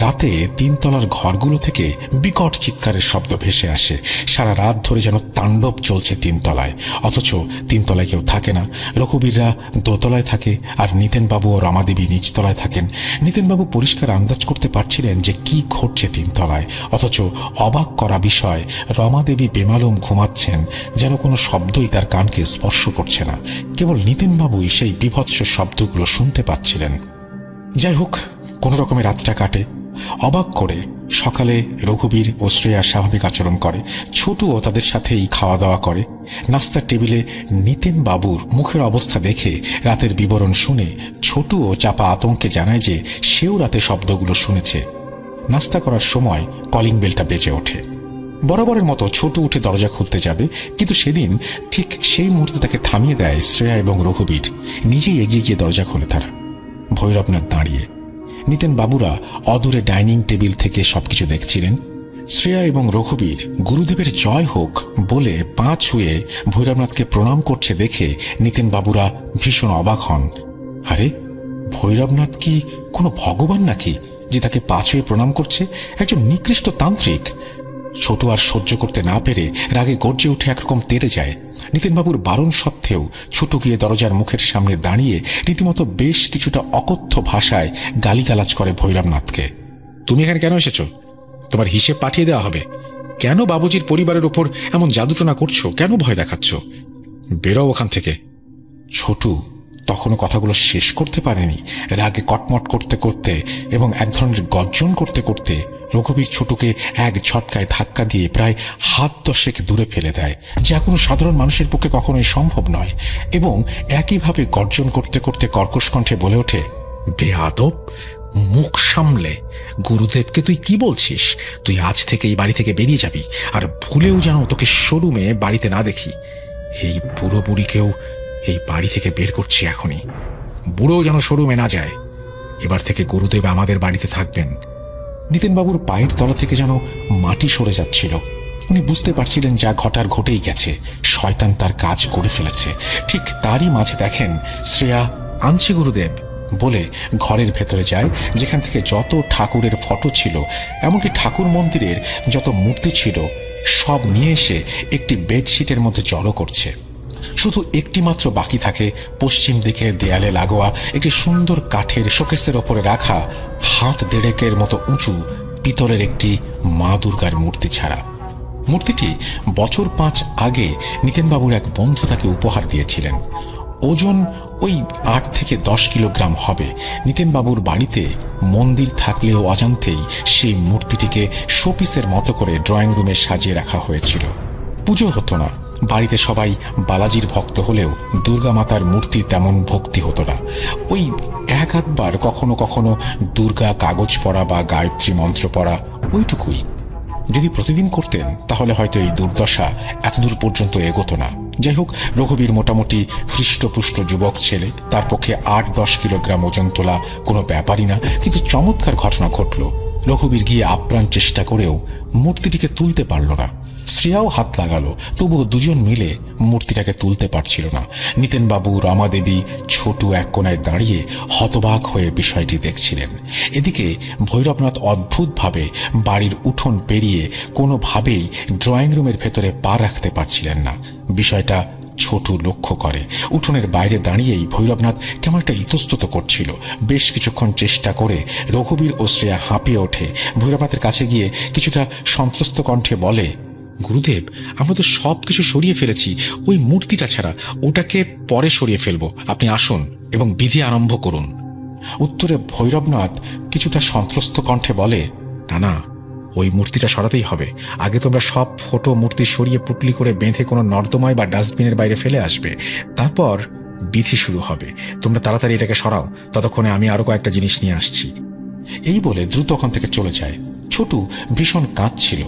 রাতে 3 তলার ঘরগুলো থেকে বিকট চিৎকারের শব্দ ভেসে আসে। সারা রাত ধরে যেন তাণ্ডব চলছে 3 তলায়, অথচ 3 তলায় কেউ থাকে না। রঘুবীররা দোতলায় থাকে, আর নিতেনবাবু ও রমাদেবী নিচতলায় থাকেন। নিতেনবাবু পরিষ্কার আন্দাজ করতে পারছিলেন যে কি ঘটছে 3 তলায়, অথচ অবাক করা বিষয়, রমাদেবী বেমালুম ঘুমাচ্ছেন, যেন কোনো শব্দই তার কানকে স্পর্শ করছে না। কেবল নিতেনবাবুই সেই বিভৎস শব্দগুলো শুনতে পাচ্ছিলেন। যাই হোক, কোনো রকমে রাতটা কাটে। অবাক করে সকালে রঘুবীর ও শ্রেয়া স্বাভাবিক আচরণ করে। ছোটুও তাদের সাথেই খাওয়া দাওয়া করে। নাস্তার টেবিলে নিতেনবাবুর মুখের অবস্থা দেখে, রাতের বিবরণ শুনে ছোটুও চাপা আতঙ্কে জানায় যে সেও রাতে শব্দগুলো শুনেছে। নাস্তা করার সময় কলিং বেলটা বেজে ওঠে। বরাবরের মতো ছোটু উঠে দরজা খুলতে যাবে, কিন্তু সেদিন ঠিক সেই মুহূর্তে তাকে থামিয়ে দেয় শ্রেয়া এবং রঘুবীর। নিজেই এগিয়ে গিয়ে দরজা খোলে তারা। ভৈরবনাথ দাঁড়িয়ে। নিতেনবাবুরা অদূরে ডাইনিং টেবিল থেকে সবকিছু দেখছিলেন। শ্রেয়া এবং রঘুবীর গুরুদেবের জয় হোক বলে পা ছুঁয়ে ভৈরবনাথকে প্রণাম করছে দেখে নিতেনবাবুরা ভীষণ অবাক হন। আরে, ভৈরবনাথ কি কোনো ভগবান নাকি যে তাকে পা ছুঁয়ে প্রণাম করছে? একজন নিকৃষ্ট তান্ত্রিক। ছোট আর সহ্য করতে না পেরে রাগে গর্জে উঠে একরকম তেড়ে যায়। নিতেনবাবুর বারণ সত্ত্বেও ছোট গিয়ে দরজার মুখের সামনে দাঁড়িয়ে রীতিমতো বেশ কিছুটা অকথ্য ভাষায় গালিগালাজ করে ভৈরবনাথকে। তুমি এখানে কেন এসেছো? তোমার হিসেব পাঠিয়ে দেওয়া হবে। কেন বাবুজির পরিবারের ওপর এমন জাদুটনা করছো? কেন ভয় দেখাচ্ছ? বেরো ওখান থেকে। ছোটু তখনও কথাগুলো শেষ করতে পারেনি। রাগে কটমট করতে করতে এবং এক ধরনের গর্জন করতে করতে রঘুবীর ছোটুকে এক ঝটকায় ধাক্কা দিয়ে প্রায় হাত 10 দূরে ফেলে দেয়, যা কোনো সাধারণ মানুষের পক্ষে কখনোই সম্ভব নয়। এবং একইভাবে গর্জন করতে করতে কর্কশ কণ্ঠে বলে ওঠে, বেয়াদব, মুখ সামলে। গুরুদেবকে তুই কি বলছিস? তুই আজ থেকে এই বাড়ি থেকে বেরিয়ে যাবি, আর ভুলেও যেন তোকে শোরুমে বাড়িতে না দেখি। এই বুড়ো বুড়িকেও এই বাড়ি থেকে বের করছি এখনই। বুড়ো যেন শোরুমে না যায়। এবার থেকে গুরুদেব আমাদের বাড়িতে থাকবেন। নিতেনবাবুর পায়ের তলা থেকে যেন মাটি সরে যাচ্ছিল। উনি বুঝতে পারছিলেন যা ঘটার ঘটেই গেছে, শয়তান তার কাজ করে ফেলেছে। ঠিক তারই মাঝে দেখেন শ্রেয়া আনছি গুরুদেব বলে ঘরের ভেতরে যায়, যেখান থেকে যত ঠাকুরের ফটো ছিল, এমনকি ঠাকুর মন্দিরের যত মূর্তি ছিল, সব নিয়ে এসে একটি বেডশিটের মধ্যে জড়ো করছে। শুধু একটি মাত্র বাকি থাকে পশ্চিম দিকে দেয়ালে লাগোয়া একটি সুন্দর কাঠের শোকেসের ওপরে রাখা হাত 1.5 মতো উঁচু পিতলের একটি মা দুর্গার মূর্তি ছাড়া। মূর্তিটি বছর 5 আগে নিতেনবাবুর এক বন্ধু তাকে উপহার দিয়েছিলেন। ওজন ওই 8 থেকে 10 কিলোগ্রাম হবে। নিতেনবাবুর বাড়িতে মন্দির থাকলেও অজান্তেই সেই মূর্তিটিকে শোপিসের মতো করে ড্রয়িং রুমে সাজিয়ে রাখা হয়েছিল। পুজো হতো না। বাড়িতে সবাই বালাজির ভক্ত হলেও দুর্গা মাতার মূর্তি তেমন ভক্তি হতো না। ওই 1-8 বার কখনো কখনো দুর্গা কাগজ পড়া বা গায়ত্রী মন্ত্র পড়া, ওইটুকুই। যদি প্রতিদিন করতেন তাহলে হয়তো এই দুর্দশা এতদূর পর্যন্ত এগোতো না। যাই হোক, রঘুবীর মোটামুটি হৃষ্টপুষ্ট যুবক ছেলে, তার পক্ষে 8-10 কিলোগ্রাম ওজন তোলা কোনো ব্যাপারই না। কিন্তু চমৎকার ঘটনা ঘটল। রঘুবীর গিয়ে আপ্রাণ চেষ্টা করেও মূর্তিটিকে তুলতে পারল না। শ্রেয়াও হাত লাগালো, তবুও দুজন মিলে মূর্তিটাকে তুলতে পারছিল না। নিতেনবাবু, রমাদেবী, ছোটু এক কোনায় দাঁড়িয়ে হতবাক হয়ে বিষয়টি দেখছিলেন। এদিকে ভৈরবনাথ অদ্ভুতভাবে বাড়ির উঠোন পেরিয়ে কোনোভাবেই ড্রয়িং রুমের ভেতরে পা রাখতে পারছিলেন না। বিষয়টা ছোটু লক্ষ্য করে। উঠোনের বাইরে দাঁড়িয়েই ভৈরবনাথ কেমন একটা ইতস্তত করছিল। বেশ কিছুক্ষণ চেষ্টা করে রঘুবীর ও শ্রেয়া হাঁপিয়ে ওঠে। ভৈরবনাথের কাছে গিয়ে কিছুটা সন্ত্রস্ত কণ্ঠে বলে, গুরুদেব, আমরা তো সব কিছু সরিয়ে ফেলেছি, ওই মূর্তিটা ছাড়া। ওটাকে পরে সরিয়ে ফেলবো, আপনি আসুন এবং বিধি আরম্ভ করুন। উত্তরে ভৈরবনাথ কিছুটা সন্ত্রস্ত কণ্ঠে বলে, না না, ওই মূর্তিটা সরাতেই হবে। আগে তোমরা সব ফটো মূর্তি সরিয়ে পুটলি করে বেঁধে কোনো নর্দমায় বা ডাস্টবিনের বাইরে ফেলে আসবে, তারপর বিধি শুরু হবে। তোমরা তাড়াতাড়ি এটাকে সরাও, ততক্ষণে আমি আরো কয়েকটা জিনিস নিয়ে আসছি। এই বলে দ্রুত ওখান থেকে চলে যায়। ছোটু ভীষণ কাঁদছিল।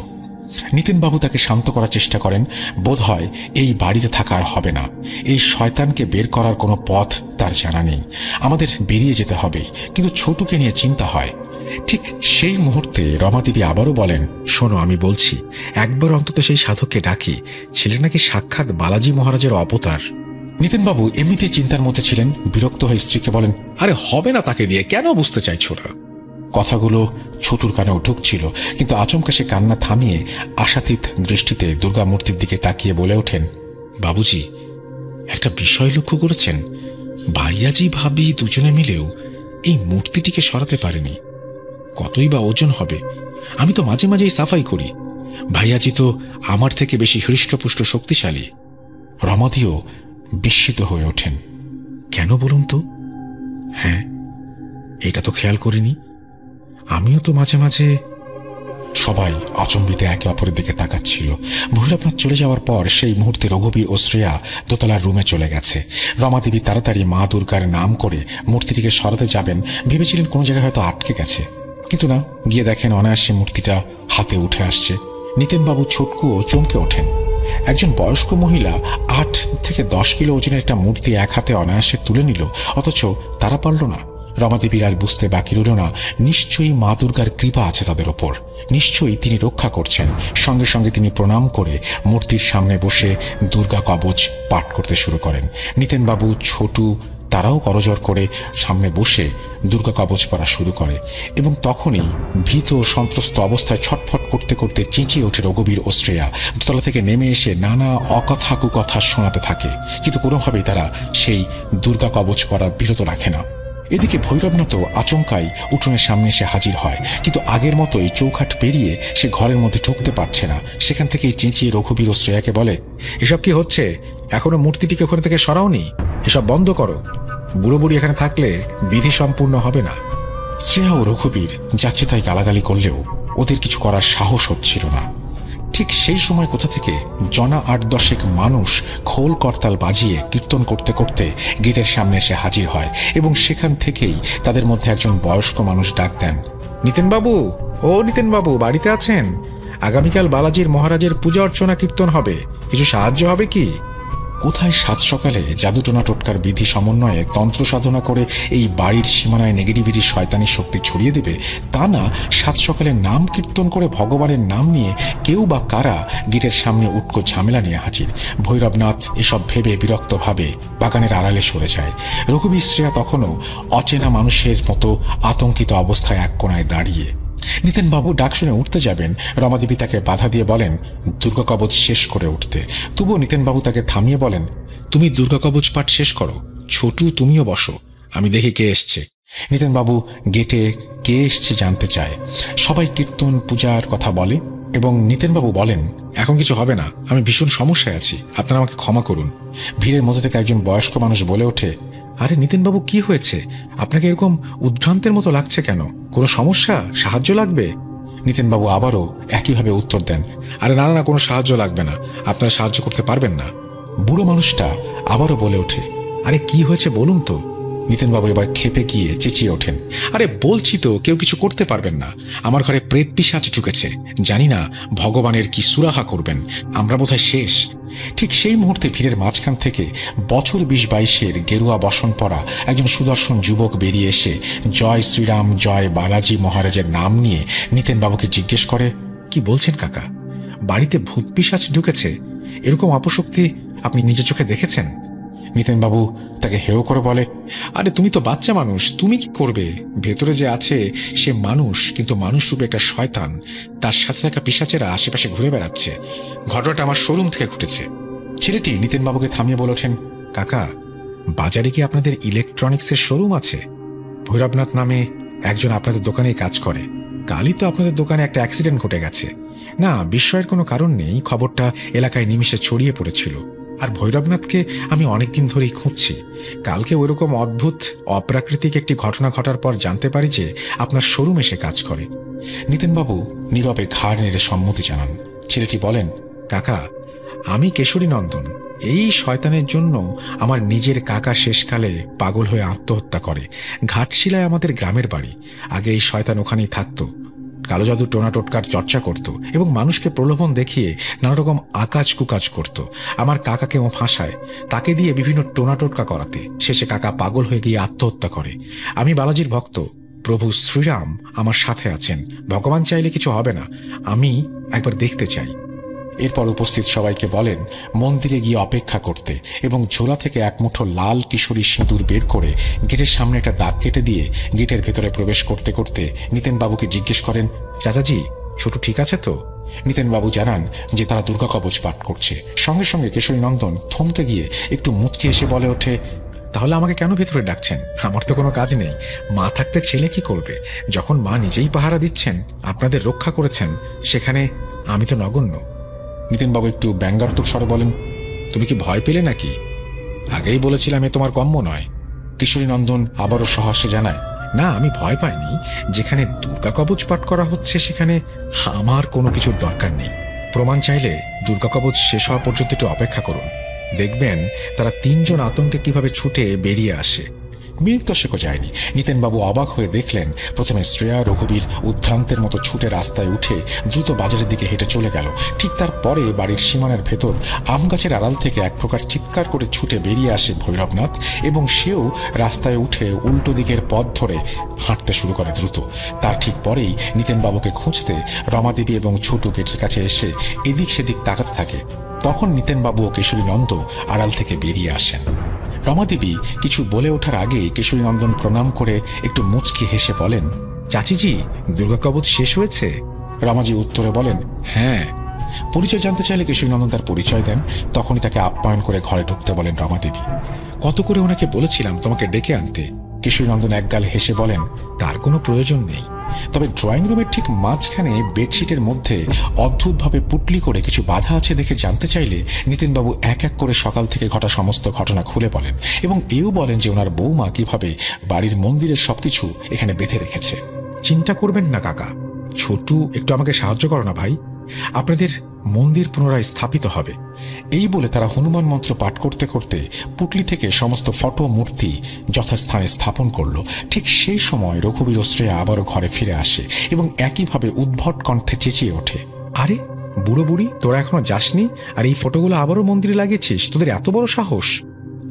নিতেনবাবু তাকে শান্ত করার চেষ্টা করেন। বোধ হয় এই বাড়িতে থাকা আর হবে না। এই শয়তানকে বের করার কোনো পথ তার জানা নেই। আমাদের বেরিয়ে যেতে হবে। কিন্তু ছোটুকে নিয়ে চিন্তা হয়। ঠিক সেই মুহূর্তে রমাদেবী আবারও বলেন, শোনো, আমি বলছি, একবার অন্তত সেই সাধককে ডাকি। ছেলে নাকি সাক্ষাৎ বালাজি মহারাজের অবতার। নিতেনবাবু এমনিতেই চিন্তার মধ্যে ছিলেন। বিরক্ত হয়ে স্ত্রীকে বলেন, আরে হবে না তাকে দিয়ে, কেন বুঝতে চাইছো না? কথাগুলো ছোটুর কানেও ঢুকছিল, কিন্তু আচমকা সে কান্না থামিয়ে আশাতীত দৃষ্টিতে দুর্গা মূর্তির দিকে তাকিয়ে বলে ওঠেন, বাবুজি, একটা বিষয় লক্ষ্য করেছেন? ভাইয়াজি ভাবি দুজনে মিলেও এই মূর্তিটিকে সরাতে পারেনি। কতই বা ওজন হবে? আমি তো মাঝে মাঝেই সাফাই করি। ভাইয়াজি তো আমার থেকে বেশি হৃষ্টপুষ্ট শক্তিশালী। রমাদিও বিস্মিত হয়ে ওঠেন। কেন বলুন তো? হ্যাঁ, এটা তো খেয়াল করিনি। আমিও তো মাঝে মাঝে। সবাই আচম্বিতে একে অপরের দিকে তাকাচ্ছিল। ভৈরবনাথ চলে যাওয়ার পর সেই মুহূর্তে রঘুবীর ও শ্রেয়া দোতলার রুমে চলে গেছে। রমাদেবী তাড়াতাড়ি মা দুর্গার নাম করে মূর্তিটিকে সরাতে যাবেন, ভেবেছিলেন কোনো জায়গায় হয়তো আটকে গেছে, কিন্তু না, গিয়ে দেখেন অনায়াসে মূর্তিটা হাতে উঠে আসছে। নিতেনবাবু ছটকুও চমকে ওঠেন। একজন বয়স্ক মহিলা 8 থেকে 10 কিলো ওজনের একটা মূর্তি এক হাতে অনায়াসে তুলে নিল, অথচ তারা পারল না। রমাদেবীর আজ বুঝতে বাকি রইল না, নিশ্চয়ই মা দুর্গার কৃপা আছে তাদের ওপর, নিশ্চয়ই তিনি রক্ষা করছেন। সঙ্গে সঙ্গে তিনি প্রণাম করে মূর্তির সামনে বসে দুর্গা কবচ পাঠ করতে শুরু করেন। নিতেনবাবু, ছোটু তারাও করজোড় করে সামনে বসে দুর্গা কবচ পড়া শুরু করে, এবং তখনই ভীত ও সন্ত্রস্ত অবস্থায় ছটফট করতে করতে চেঁচিয়ে ওঠে রঘুবীর ও শ্রেয়া। দোতলা থেকে নেমে এসে নানা অকথা কুকথা শোনাতে থাকে, কিন্তু কোনোভাবেই তারা সেই দুর্গা কবচ পড়া বিরত রাখে না। এদিকে ভৈরবনাথও আচমকাই উঠোনের সামনে এসে হাজির হয়, কিন্তু আগের মতোই চৌখাট পেরিয়ে সে ঘরের মধ্যে ঢুকতে পারছে না। সেখান থেকেই চেঁচিয়ে রঘুবীর ও শ্রেয়াকে বলে, এসব কি হচ্ছে? এখনো মূর্তিটিকে ওখানে থেকে সরাওনি? এসব বন্ধ করো। বুড়ো বুড়ি এখানে থাকলে বিধি সম্পূর্ণ হবে না। শ্রেয়া ও রঘুবীর যাচ্ছে তাই গালাগালি করলেও ওদের কিছু করার সাহস হচ্ছিল না। ঠিক সেই সময় কোথা থেকে জনা 8-10 মানুষ খোল করতাল বাজিয়ে কীর্তন করতে করতে গেটের সামনে এসে হাজির হয়, এবং সেখান থেকেই তাদের মধ্যে একজন বয়স্ক মানুষ ডাক দেন, নিতেনবাবু, ও নিতেনবাবু, বাড়িতে আছেন? আগামীকাল বালাজির মহারাজের পূজা অর্চনা কীর্তন হবে, কিছু সাহায্য হবে কি? কোথায় সাত সকালে জাদুটোনা টোটকার বিধি সমন্বয়ে তন্ত্র সাধনা করে এই বাড়ির সীমানায় নেগেটিভিটি শয়তানি শক্তি ছড়িয়ে দেবে, তা না সাত সকালে নাম কীর্তন করে ভগবানের নাম নিয়ে কেউ বা কারা গেটের সামনে উটকো ঝামেলা নিয়ে হাজির। ভৈরবনাথ এসব ভেবে বিরক্তভাবে বাগানের আড়ালে সরে যায়। রঘুবীর শ্রেয়া তখনও অচেনা মানুষের মতো আতঙ্কিত অবস্থায় এক কোণায় দাঁড়িয়ে। নিতেনবাবু ডাক শুনে উঠতে যাবেন, রমাদেবী তাকে বাধা দিয়ে বলেন দুর্গা কবচ শেষ করে উঠতে। তবুও নিতেনবাবু তাকে থামিয়ে বলেন, তুমি দুর্গা কবচ পাঠ শেষ করো, ছোটু তুমিও বসো, আমি দেখি কে এসছে। নিতেনবাবু গেটে কে এসছে জানতে চায়। সবাই কীর্তন পূজার কথা বলে, এবং নিতেনবাবু বলেন, এখন কিছু হবে না, আমি ভীষণ সমস্যায় আছি, আপনারা আমাকে ক্ষমা করুন। ভিড়ের মধ্যে থেকে একজন বয়স্ক মানুষ বলে ওঠে, আরে নিতেনবাবু, কি হয়েছে? আপনাকে এরকম উদ্ভ্রান্তের মতো লাগছে কেন? কোনো সমস্যা? সাহায্য লাগবে? নিতেনবাবু আবারও একইভাবে উত্তর দেন, আরে না না, কোনো সাহায্য লাগবে না, আপনারা সাহায্য করতে পারবেন না। বুড়ো মানুষটা আবারও বলে ওঠে, আরে কি হয়েছে বলুন তো। নিতেনবাবু এবার ক্ষেপে গিয়ে চেঁচিয়ে ওঠেন, আরে বলছি তো, কেউ কিছু করতে পারবেন না। আমার ঘরে প্রেত পিশাচ ঢুকেছে, জানি না ভগবানের কি সুরাহা করবেন, আমরা বোধহয় শেষ। ঠিক সেই মুহূর্তে ভিড়ের মাঝখান থেকে বছর 20-22-এর গেরুয়া বসন পরা একজন সুদর্শন যুবক বেরিয়ে এসে জয় শ্রীরাম জয় বালাজি মহারাজের নাম নিয়ে নিতেনবাবুকে জিজ্ঞেস করে, কি বলছেন কাকা? বাড়িতে ভূত পিশাচ ঢুকেছে? এরকম অপশক্তি আপনি নিজের চোখে দেখেছেন? নিতেনবাবু তাকে হেয় করে বলে, আরে তুমি তো বাচ্চা মানুষ, তুমি কি করবে? ভেতরে যে আছে সে মানুষ, কিন্তু মানুষ রূপে একটা শয়তান, তার সাথে থাকা পিশাচেরা আশেপাশে ঘুরে বেড়াচ্ছে। ঘটনাটা আমার শোরুম থেকে ঘটেছে। ছেলেটি নিতেনবাবুকে থামিয়ে বলে ওঠেন, কাকা, বাজারে কি আপনাদের ইলেকট্রনিক্সের শোরুম আছে? ভৈরবনাথ নামে একজন আপনাদের দোকানেই কাজ করে। কালই তো আপনাদের দোকানে একটা অ্যাক্সিডেন্ট ঘটে গেছে। না, বিস্ময়ের কোনো কারণ নেই, খবরটা এলাকায় নিমিষে ছড়িয়ে পড়েছিল। আর ভৈরবনাথকে আমি অনেকদিন ধরেই খুঁজছি। কালকে ওইরকম অদ্ভুত অপ্রাকৃতিক একটি ঘটনা ঘটার পর জানতে পারি যে আপনার শোরুম এসে কাজ করে। নিতেনবাবু নীরবে ঘাড় নেড়ে সম্মতি জানান। ছেলেটি বলেন, কাকা, আমি কেশরী নন্দন। এই শয়তানের জন্য আমার নিজের কাকা শেষকালে পাগল হয়ে আত্মহত্যা করে। ঘাটশিলায় আমাদের গ্রামের বাড়ি। আগে এই শয়তান ওখানেই থাকতো, কালো জাদু টোনা টোটকার চর্চা করত এবং মানুষকে প্রলোভন দেখিয়ে নানা রকম আকাজ কুকাজ করত। আমার কাকাকে ও ফাঁসায়, তাকে দিয়ে বিভিন্ন টোনা টোটকা করাতে শেষে কাকা পাগল হয়ে গিয়ে আত্মহত্যা করে। আমি বালাজির ভক্ত, প্রভু শ্রীরাম আমার সাথে আছেন, ভগবান চাইলে কিছু হবে না, আমি একবার দেখতে চাই। এরপর উপস্থিত সবাইকে বলেন মন্দিরে গিয়ে অপেক্ষা করতে এবং ঝোলা থেকে এক মুঠো লাল কিশোরী সিঁদুর বের করে গেটের সামনে একটা দাগ কেটে দিয়ে গেটের ভেতরে প্রবেশ করতে করতে নিতেনবাবুকে জিজ্ঞেস করেন, চাচাজি ছোট ঠিক আছে তো? নিতেনবাবু জানান যে তারা দুর্গা কবচ পাঠ করছে। সঙ্গে সঙ্গে কেশরীনন্দন থমকে গিয়ে একটু মুচকি এসে বলে ওঠে, তাহলে আমাকে কেন ভেতরে ডাকছেন? আমার তো কোনো কাজ নেই। মা থাকতে ছেলে কি করবে? যখন মা নিজেই পাহারা দিচ্ছেন, আপনাদের রক্ষা করেছেন, সেখানে আমি তো নগণ্য। নিতেনবাবু একটু ব্যঙ্গাত্মক স্বরে বলেন, তুমি কি ভয় পেলে নাকি? আগেই বলেছিলাম এ তোমার কম্য নয়। কিশোরীনন্দন আবারও সহাস্যে জানায়, না আমি ভয় পাইনি। যেখানে দুর্গা কবচ পাঠ করা হচ্ছে সেখানে আমার কোনো কিছুর দরকার নেই। প্রমাণ চাইলে দুর্গা কবচ শেষ হওয়া পর্যন্ত একটু অপেক্ষা করুন, দেখবেন তারা 3 জন আতঙ্কে কিভাবে ছুটে বেরিয়ে আসে। মিনিট দশেকও যায়নি, নিতেনবাবু অবাক হয়ে দেখলেন প্রথমে শ্রেয়া রঘুবীর উদ্ভ্রান্তের মতো ছুটে রাস্তায় উঠে দ্রুত বাজারের দিকে হেঁটে চলে গেল। ঠিক তারপরে বাড়ির সীমানার ভেতর আম গাছের আড়াল থেকে এক প্রকার চিৎকার করে ছুটে বেরিয়ে আসে ভৈরবনাথ এবং সেও রাস্তায় উঠে উল্টো দিকের পথ ধরে হাঁটতে শুরু করে দ্রুত। তার ঠিক পরেই নিতেনবাবুকে খুঁজতে রমাদেবী এবং ছোটু গেটের কাছে এসে এদিক সেদিক তাকাতে থাকে। তখন নিতেনবাবু ও কেশরীনন্দ আড়াল থেকে বেরিয়ে আসেন। রমাদেবী কিছু বলে ওঠার আগে কেশরীনন্দন প্রণাম করে একটু মুচকি হেসে বলেন, চাচিজি দুর্গা কবচ শেষ হয়েছে? রমাজি উত্তরে বলেন, হ্যাঁ। পরিচয় জানতে চাইলে কেশরীনন্দন তার পরিচয় দেন। তখনই তাকে আপ্যায়ন করে ঘরে ঢুকতে বলেন রমাদেবী। কত করে ওনাকে বলেছিলাম তোমাকে ডেকে আনতে। কেশরীনন্দন একগাল হেসে বলেন, তার কোনো প্রয়োজন নেই। তবে ড্রয়িং রুমের ঠিক মাঝখানে বেডশিটের মধ্যে অদ্ভুতভাবে পুটলি করে কিছু বাধা আছে দেখে জানতে চাইলে নিতেনবাবু এক এক করে সকাল থেকে ঘটা সমস্ত ঘটনা খুলে বলেন এবং এও বলেন যে ওনার বৌমা কিভাবে বাড়ির মন্দিরের সবকিছু এখানে বেঁধে রেখেছে। চিন্তা করবেন না কাকা, ছোটু একটু আমাকে সাহায্য করো না ভাই, আপনাদের মন্দির পুনরায় স্থাপিত হবে। এই বলে তারা হনুমান মন্ত্র পাঠ করতে করতে পুটলি থেকে সমস্ত ফটো মূর্তি যথাস্থানে স্থাপন করল। ঠিক সেই সময় রঘুবীর ও শ্রেয়া আবারও ঘরে ফিরে আসে এবং একইভাবে উদ্ভট কণ্ঠে চেঁচিয়ে ওঠে, আরে বুড়ো বুড়ি, তোরা এখনো যাসনি আর এই ফটোগুলো আবারও মন্দিরে লাগিয়েছিস? তোদের এত বড় সাহস!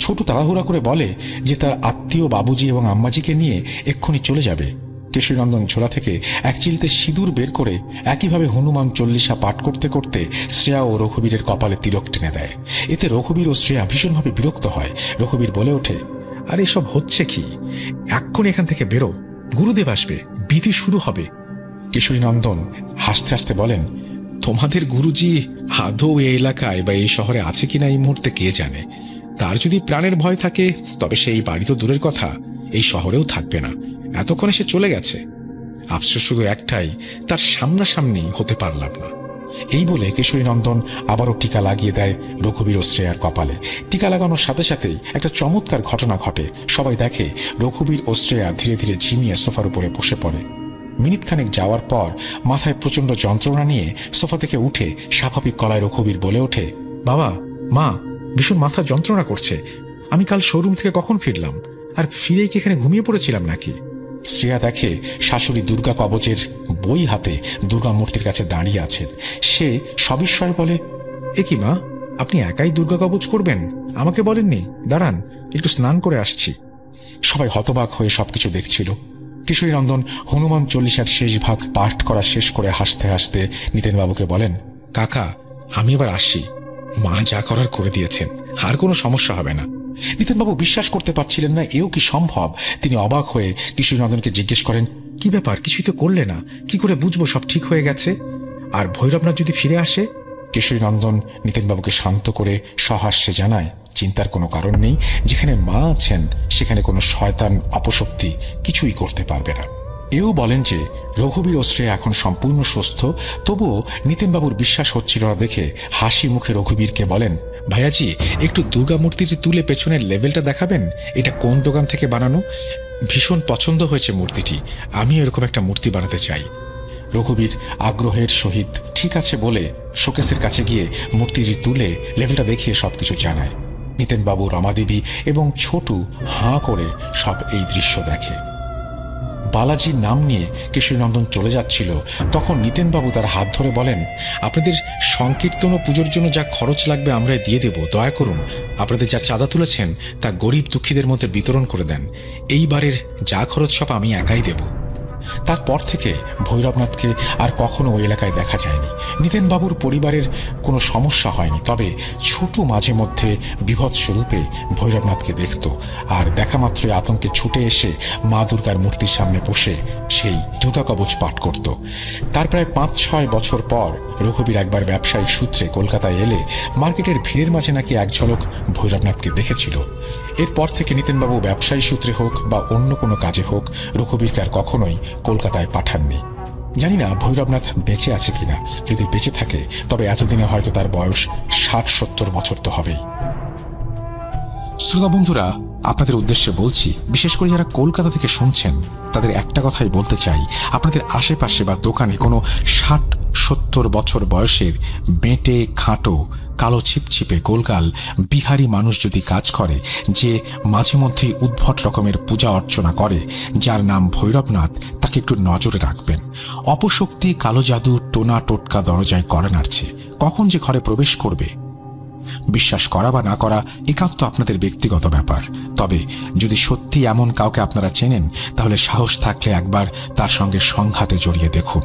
ছোট তাড়াহুড়া করে বলে যে তার আত্মীয় বাবুজি এবং আম্মাজিকে নিয়ে এক্ষুনি চলে যাবে। কেশরীনন্দন ঝোলা থেকে এক চিলতে সিঁদুর বের করে একইভাবে হনুমান চল্লিশা পাঠ করতে করতে শ্রেয়া ও রঘুবীরের কপালে তিলক টেনে দেয়। এতে রঘুবীর ও শ্রেয়া ভীষণভাবে বিরক্ত হয়। রঘুবীর বলে ওঠে, আরে এসব হচ্ছে কি? এক্ষুনি এখান থেকে বেরো, গুরুদেব আসবে, বিধি শুরু হবে। কেশরীনন্দন হাসতে হাসতে বলেন, তোমাদের গুরুজি আদৌ এই এলাকায় বা এই শহরে আছে কিনা এই মুহূর্তে কে জানে। তার যদি প্রাণের ভয় থাকে তবে সেই বাড়ি তো দূরের কথা, এই শহরেও থাকবে না। এতক্ষণে সে চলে গেছে। আফসোস শুধু একটাই, তার সামনাসামনি হতে পারলাম না। এই বলে কেশরীনন্দন আবারও টিকা লাগিয়ে দেয় রঘুবীর ও শ্রেয়ার কপালে। টিকা লাগানোর সাথে সাথেই একটা চমৎকার ঘটনা ঘটে। সবাই দেখে রঘুবীর ও শ্রেয়া ধীরে ধীরে ঝিমিয়ে সোফার উপরে বসে পড়ে। মিনিটখানেক যাওয়ার পর মাথায় প্রচণ্ড যন্ত্রণা নিয়ে সোফা থেকে উঠে স্বাভাবিক গলায় রঘুবীর বলে ওঠে, বাবা মা, ভীষণ মাথা যন্ত্রণা করছে। আমি কাল শোরুম থেকে কখন ফিরলাম, আর ফিরেই কি এখানে ঘুমিয়ে পড়েছিলাম নাকি? শ্রেয়া দেখে শাশুড়ি দুর্গা কবচের বই হাতে দুর্গা মূর্তির কাছে দাঁড়িয়ে আছেন। সে সবিস্ময়ে বলে, এ কি মা, আপনি একাই দুর্গা কবচ করবেন? আমাকে বলেননি? দাঁড়ান, একটু স্নান করে আসছি। সবাই হতবাক হয়ে সবকিছু দেখছিল। কিশোরীনন্দন হনুমান চল্লিশার শেষ ভাগ পাঠ করা শেষ করে হাসতে হাসতে নিতেনবাবুকে বলেন, কাকা আমি এবার আসি, মা যা করার করে দিয়েছেন, আর কোনো সমস্যা হবে না। নিতেনবাবু বিশ্বাস করতে পারছিলেন না এও কি সম্ভব। তিনি অবাক হয়ে কিশোরীনন্দনকে জিজ্ঞেস করেন, কি ব্যাপার, কিছুই তো করলে না? কি করে বুঝবো সব ঠিক হয়ে গেছে? আর ভৈরবনাথ যদি ফিরে আসে? কিশোরীনন্দন নিতেনবাবুকে শান্ত করে সহাস্যে জানায়, চিন্তার কোনো কারণ নেই। যেখানে মা আছেন সেখানে কোনো শয়তান অপশক্তি কিছুই করতে পারবে না। এও বলেন যে রঘুবীর ও শ্রেয়া এখন সম্পূর্ণ সুস্থ। তবুও নিতেনবাবুর বিশ্বাস হচ্ছিল না দেখে হাসি মুখে রঘুবীরকে বলেন, ভাইয়াজি একটু দুর্গা মূর্তিটি তুলে পেছনের লেভেলটা দেখাবেন? এটা কোন দোকান থেকে বানানো? ভীষণ পছন্দ হয়েছে মূর্তিটি, আমি এরকম একটা মূর্তি বানাতে চাই। রঘুবীর আগ্রহের সহিত ঠিক আছে বলে শোকেসের কাছে গিয়ে মূর্তিটি তুলে লেভেলটা দেখিয়ে সবকিছু জানায়। নিতেনবাবু, রমাদেবী এবং ছোটু হাঁ করে সব এই দৃশ্য দেখে। বালাজির নাম নিয়ে কিশোরীনন্দন চলে যাচ্ছিল, তখন নিতেনবাবু তার হাত ধরে বলেন, আপনাদের সংকীর্তন ও পুজোর জন্য যা খরচ লাগবে আমরা দিয়ে দেব, দয়া করুন। আপনাদের যা চাঁদা তুলেছেন তা গরিব দুঃখীদের মধ্যে বিতরণ করে দেন। এইবারের যা খরচ সব আমি একাই দেব। তারপর থেকে ভৈরবনাথকে আর কখনো ওই এলাকায় দেখা যায়নি। নিতেনবাবুর পরিবারের কোনো সমস্যা হয়নি, তবে ছোটু মাঝে মধ্যে বিভৎস রূপে ভৈরবনাথকে দেখত, আর দেখা মাত্রই আতঙ্কে ছুটে এসে মা দুর্গার মূর্তির সামনে বসে সেই দুর্গাকবচ পাঠ করত। তার প্রায় 5-6 বছর পর রঘুবীর একবার ব্যবসায়িক সূত্রে কলকাতায় এলে মার্কেটের ভিড়ের মাঝে নাকি এক ঝলক ভৈরবনাথকে দেখেছিল। এরপর থেকে নিতেনবাবু ব্যবসায়ী সূত্রে হোক বা অন্য কোনো কাজে হোক রঘুবীরকে আর কখনোই কলকাতায় পাঠাননি। জানি না ভৈরবনাথ বেঁচে আছে কিনা। যদি বেঁচে থাকে তবে এতদিনে হয়তো তার বয়স 60-70 বছর তো হবেই। শ্রোতা বন্ধুরা, আপনাদের উদ্দেশ্যে বলছি, বিশেষ করে যারা কলকাতা থেকে শুনছেন তাদের একটা কথাই বলতে চাই, আপনাদের আশেপাশে বা দোকানে কোনো 60-70 বছর বয়সের বেঁটে খাটো কালো ছিপছিপে গোলগাল বিহারি মানুষ যদি কাজ করে, যে মাঝে মধ্যেই উদ্ভট রকমের পূজা অর্চনা করে, যার নাম ভৈরবনাথ, তাকে একটু নজরে রাখবেন। অপশক্তি, কালো জাদু, টোনা টোটকা দরজায় কড়া নাড়ছে, কখন যে ঘরে প্রবেশ করবে বিশ্বাস করা বা না করা একান্ত আপনাদের ব্যক্তিগত ব্যাপার। তবে যদি সত্যি এমন কাউকে আপনারা চেনেন তাহলে সাহস থাকলে একবার তার সঙ্গে সংঘাতে জড়িয়ে দেখুন।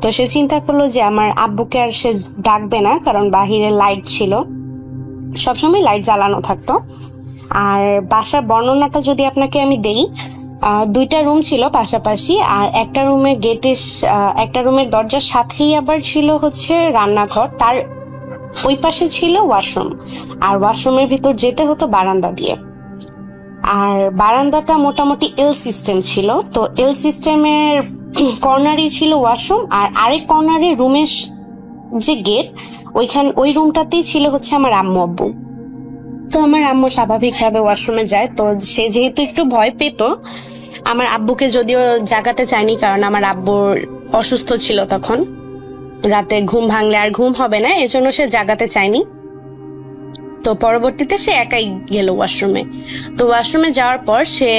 তো সে চিন্তা করলো যে আমার আব্বুকে আর সে ডাকবে না, কারণ বাহিরে লাইট ছিল, সবসময় লাইট জ্বালানো থাকতো। আর বাসার বর্ণনাটা যদি আপনাকে আমি দেই, 2টা রুম ছিল পাশাপাশি, আর একটা রুমের গেটের একটা রুমের দরজার সাথেই আবার ছিল হচ্ছে রান্নাঘর, তার ওই পাশে ছিল ওয়াশরুম, আর ওয়াশরুমের ভিতর যেতে হতো বারান্দা দিয়ে। আর বারান্দাটা মোটামুটি এল সিস্টেম ছিল, তো এল সিস্টেমের কর্নারই ছিল ওয়াশরুম, আর আরেক কর্নারে রুমের যে গেট ওই রুমটাতেই ছিল হচ্ছে আমার আম্মু আব্বু। তো আমার আম্মু স্বাভাবিকভাবে ওয়াশরুমে যায়, তো সে যেহেতু একটু ভয় পেত, আমার আব্বুকে যদিও জাগাতে চায়নি, কারণ আমার আব্বুর অসুস্থ ছিল তখন, রাতে ঘুম ভাঙলে আর ঘুম হবে না, এজন্য সে জাগাতে চায়নি। তো পরবর্তীতে সে একাই গেল ওয়াশরুমে। তো ওয়াশরুমে যাওয়ার পর সে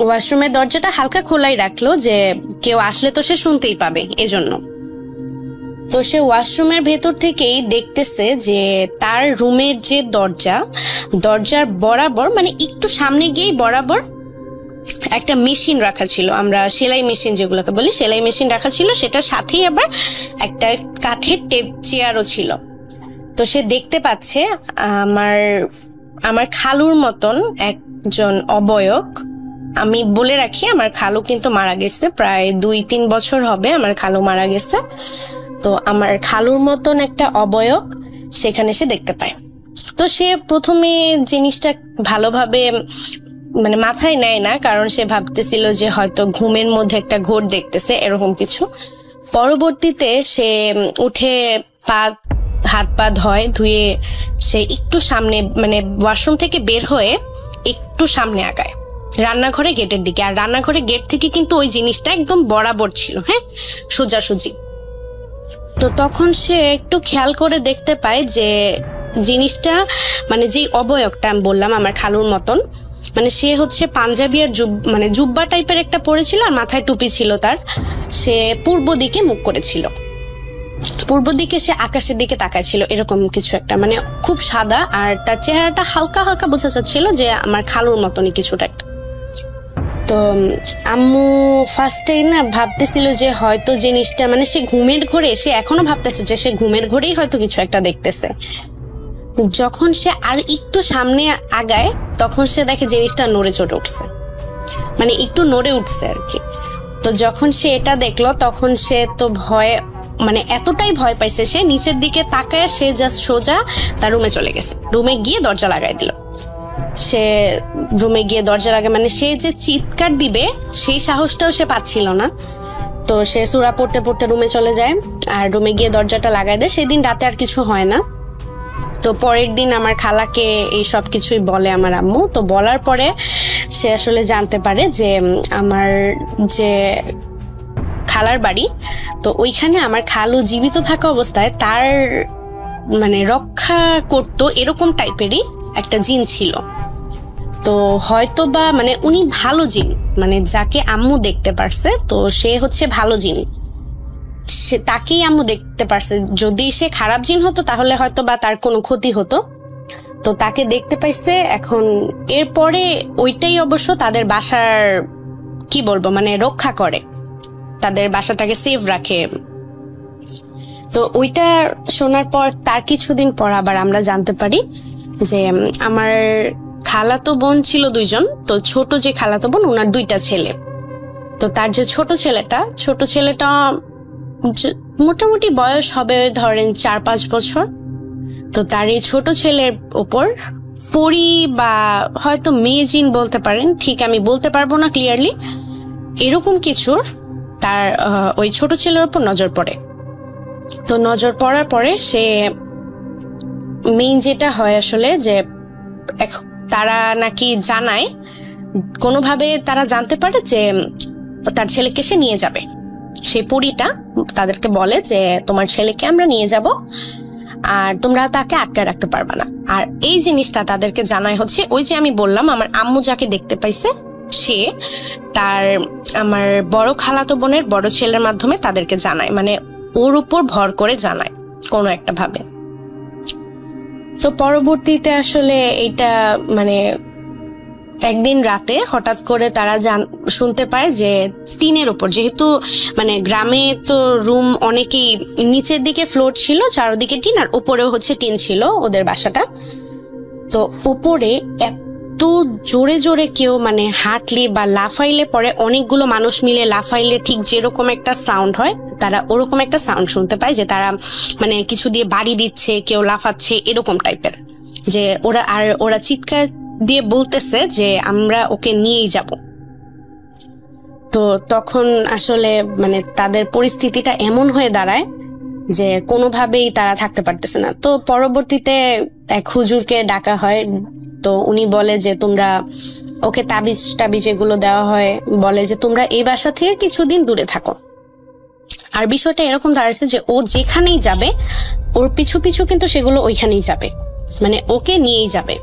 ওয়াশরুমের দরজাটা হালকা খোলাই রাখলো, যে কেউ আসলে তো সে শুনতেই পাবে এজন্য। তো সে ওয়াশরুমের ভেতর থেকেই দেখতেছে যে তার রুমের যে দরজার বরাবর, মানে একটু সামনে গিয়েই বরাবর একটা মেশিন রাখা ছিল, আমরা সেলাই মেশিন যেগুলোকে বলি, সেলাই মেশিন রাখা ছিল, সেটার সাথেই আবার একটা কাঠের টেপ চেয়ারও ছিল। তো সে দেখতে পাচ্ছে আমার খালুর মতন একজন অবয়ব। আমি বলে রাখি, আমার খালু কিন্তু মারা গেছে, প্রায় 2-3 বছর হবে আমার খালু মারা গেছে। তো আমার খালুর মতন একটা অবয়ব সেখানে সে দেখতে পায়। তো সে প্রথমে জিনিসটা ভালোভাবে মানে মাথায় নেয় না, কারণ সে ভাবতেছিল যে হয়তো ঘুমের মধ্যে একটা ঘোর দেখতেছে, এরকম কিছু। পরবর্তীতে সে উঠে হাত পা ধুয়ে সে একটু সামনে, মানে ওয়াশরুম থেকে বের হয়ে একটু সামনে আগায় রান্নাঘরে গেটের দিকে। আর রান্নাঘরে গেট থেকে কিন্তু ওই জিনিসটা একদম বরাবর ছিল, হ্যাঁ, সোজাসুজি। তো তখন সে একটু খেয়াল করে দেখতে পায় যে জিনিসটা, মানে যে অবয়বটা আমি বললাম আমার খালুর মতন, মানে সে হচ্ছে পাঞ্জাবি আর মানে জুব্বা টাইপের একটা পরেছিল, আর মাথায় টুপি ছিল তার। সে পূর্ব দিকে মুখ করেছিল, পূর্ব দিকে সে আকাশের দিকে তাকায় ছিল, এরকম কিছু একটা, মানে খুব সাদা, আর তার চেহারাটা হালকা হালকা বোঝা যাচ্ছিল যে আমার খালুর মতনই কিছুটা একটা। তো আম্মু ফার্স্টে না ভাবতেছিল যে হয়তো জিনিসটা, মানে সে ঘুমের ঘোরে, সে এখনো ভাবতেছে যে সে ঘুমের ঘোরেই হয়তো কিছু একটা দেখতেছে। যখন সে আর একটু সামনে আগায় তখন সে দেখে জিনিসটা নড়ে চড়ে উঠছে, মানে একটু নড়ে উঠছে আর কি। তো যখন সে এটা দেখলো তখন সে তো ভয়ে, মানে এতটাই ভয় পাইছে, সে নিচের দিকে তাকায় সে জাস্ট সোজা তার রুমে চলে গেছে। রুমে গিয়ে দরজা লাগাই দিল। সে রুমে গিয়ে দরজা লাগায়, মানে সে যে চিৎকার দিবে সেই সাহসটাও সে পাচ্ছিল না। তো সে সূরা পড়তে পড়তে রুমে চলে যায়, আর রুমে গিয়ে দরজাটা লাগাই দেয়। সেদিন রাতে আর কিছু হয় না। তো পরের দিন আমার খালাকে এই সব কিছুই বলে আমার আম্মু। তো বলার পরে সে আসলে জানতে পারে যে আমার যে খালার বাড়ি, তো ওইখানে আমার খালু জীবিত থাকা অবস্থায় তার মানে রক্ষা করতো এরকম টাইপেরই একটা জিন ছিল। তো হয়তো বা মানে উনি ভালো জিন, মানে যাকে আম্মু দেখতে পারছে, তো সে হচ্ছে ভালো জিন, সে তাকেই আম্মু দেখতে পারছে। যদি সে খারাপ জিন হতো তাহলে হয়তো বা তার কোনো ক্ষতি হতো। তো তাকে দেখতে পাইছে। এখন এরপরে ওইটাই অবশ্য তাদের বাসার কি বলবো, মানে রক্ষা করে, তাদের বাসাটাকে সেফ রাখে। তো ওইটা শোনার পর তার কিছুদিন পর আবার আমরা জানতে পারি যে আমার খালাতো বোন ছিল 2 জন। তো ছোট যে খালাতো বোন, ওনার 2টা ছেলে। তো তার যে ছোট ছেলেটা মোটামুটি বয়স হবে ধরেন 4-5 বছর। তো তার এই ছোট ছেলের ওপর পরি বা হয়তো মেয়ে জিন বলতে পারেন, ঠিক আমি বলতে পারবো না ক্লিয়ারলি, এরকম কিছুর তার ওই ছোট ছেলের ওপর নজর পড়ে। তো নজর পড়ার পরে সে মেইন যেটা হয় আসলে যে তারা নাকি জানায়, কোনোভাবে তারা জানতে পারে যে তার ছেলেকে সে নিয়ে যাবে। সেই পরীটা তাদেরকে বলে যে তোমার ছেলেকে আমরা নিয়ে যাব, আর তোমরা তাকে আটকে রাখতে পারবে না। আর এই জিনিসটা তাদেরকে জানায় হচ্ছে ওই যে আমি বললাম আমার আম্মু যাকে দেখতে পাইছে, সে তার আমার বড় খালাতো বোনের বড় ছেলের মাধ্যমে তাদেরকে জানায়, মানে ওর উপর ভর করে জানায় কোনো একটা ভাবে। তো পরবর্তীতে আসলে এটা মানে একদিন রাতে হঠাৎ করে তারা শুনতে পায় যে টিনের উপর, যেহেতু মানে গ্রামে তো রুম অনেকেই নিচের দিকে ফ্লোর ছিল, চারদিকে টিন, আর উপরেও হচ্ছে টিন ছিল ওদের বাসাটা। তো উপরে এত জোরে জোরে কেউ মানে হাঁটলে বা লাফাইলে পরে, অনেকগুলো মানুষ মিলে লাফাইলে ঠিক যেরকম একটা সাউন্ড হয়, তারা ওরকম একটা সাউন্ড শুনতে পায় যে তারা মানে কিছু দিয়ে বাড়ি দিচ্ছে, কেউ লাফাচ্ছে, এরকম টাইপের। যে ওরা চিৎকার দিয়ে বলতেছে যে আমরা ওকে নিয়েই যাব। তো তখন আসলে মানে তাদের পরিস্থিতিটা এমন হয়ে দাঁড়ায় যে কোনোভাবেই তারা থাকতে পারতেছে না। তো পরবর্তীতে এক হুজুরকে ডাকা হয়। তো উনি বলে যে তোমরা ওকে তাবিজ এগুলো দেওয়া হয়, বলে যে তোমরা এই বাসা থেকে কিছুদিন দূরে থাকো। আর বিষয়টা এরকম দাঁড়াচ্ছে যে ও যেখানেই যাবে ওর পিছু পিছু কিন্তু সেগুলো ওইখানেই যাবে, মানে ওকে নিয়েই যাবে।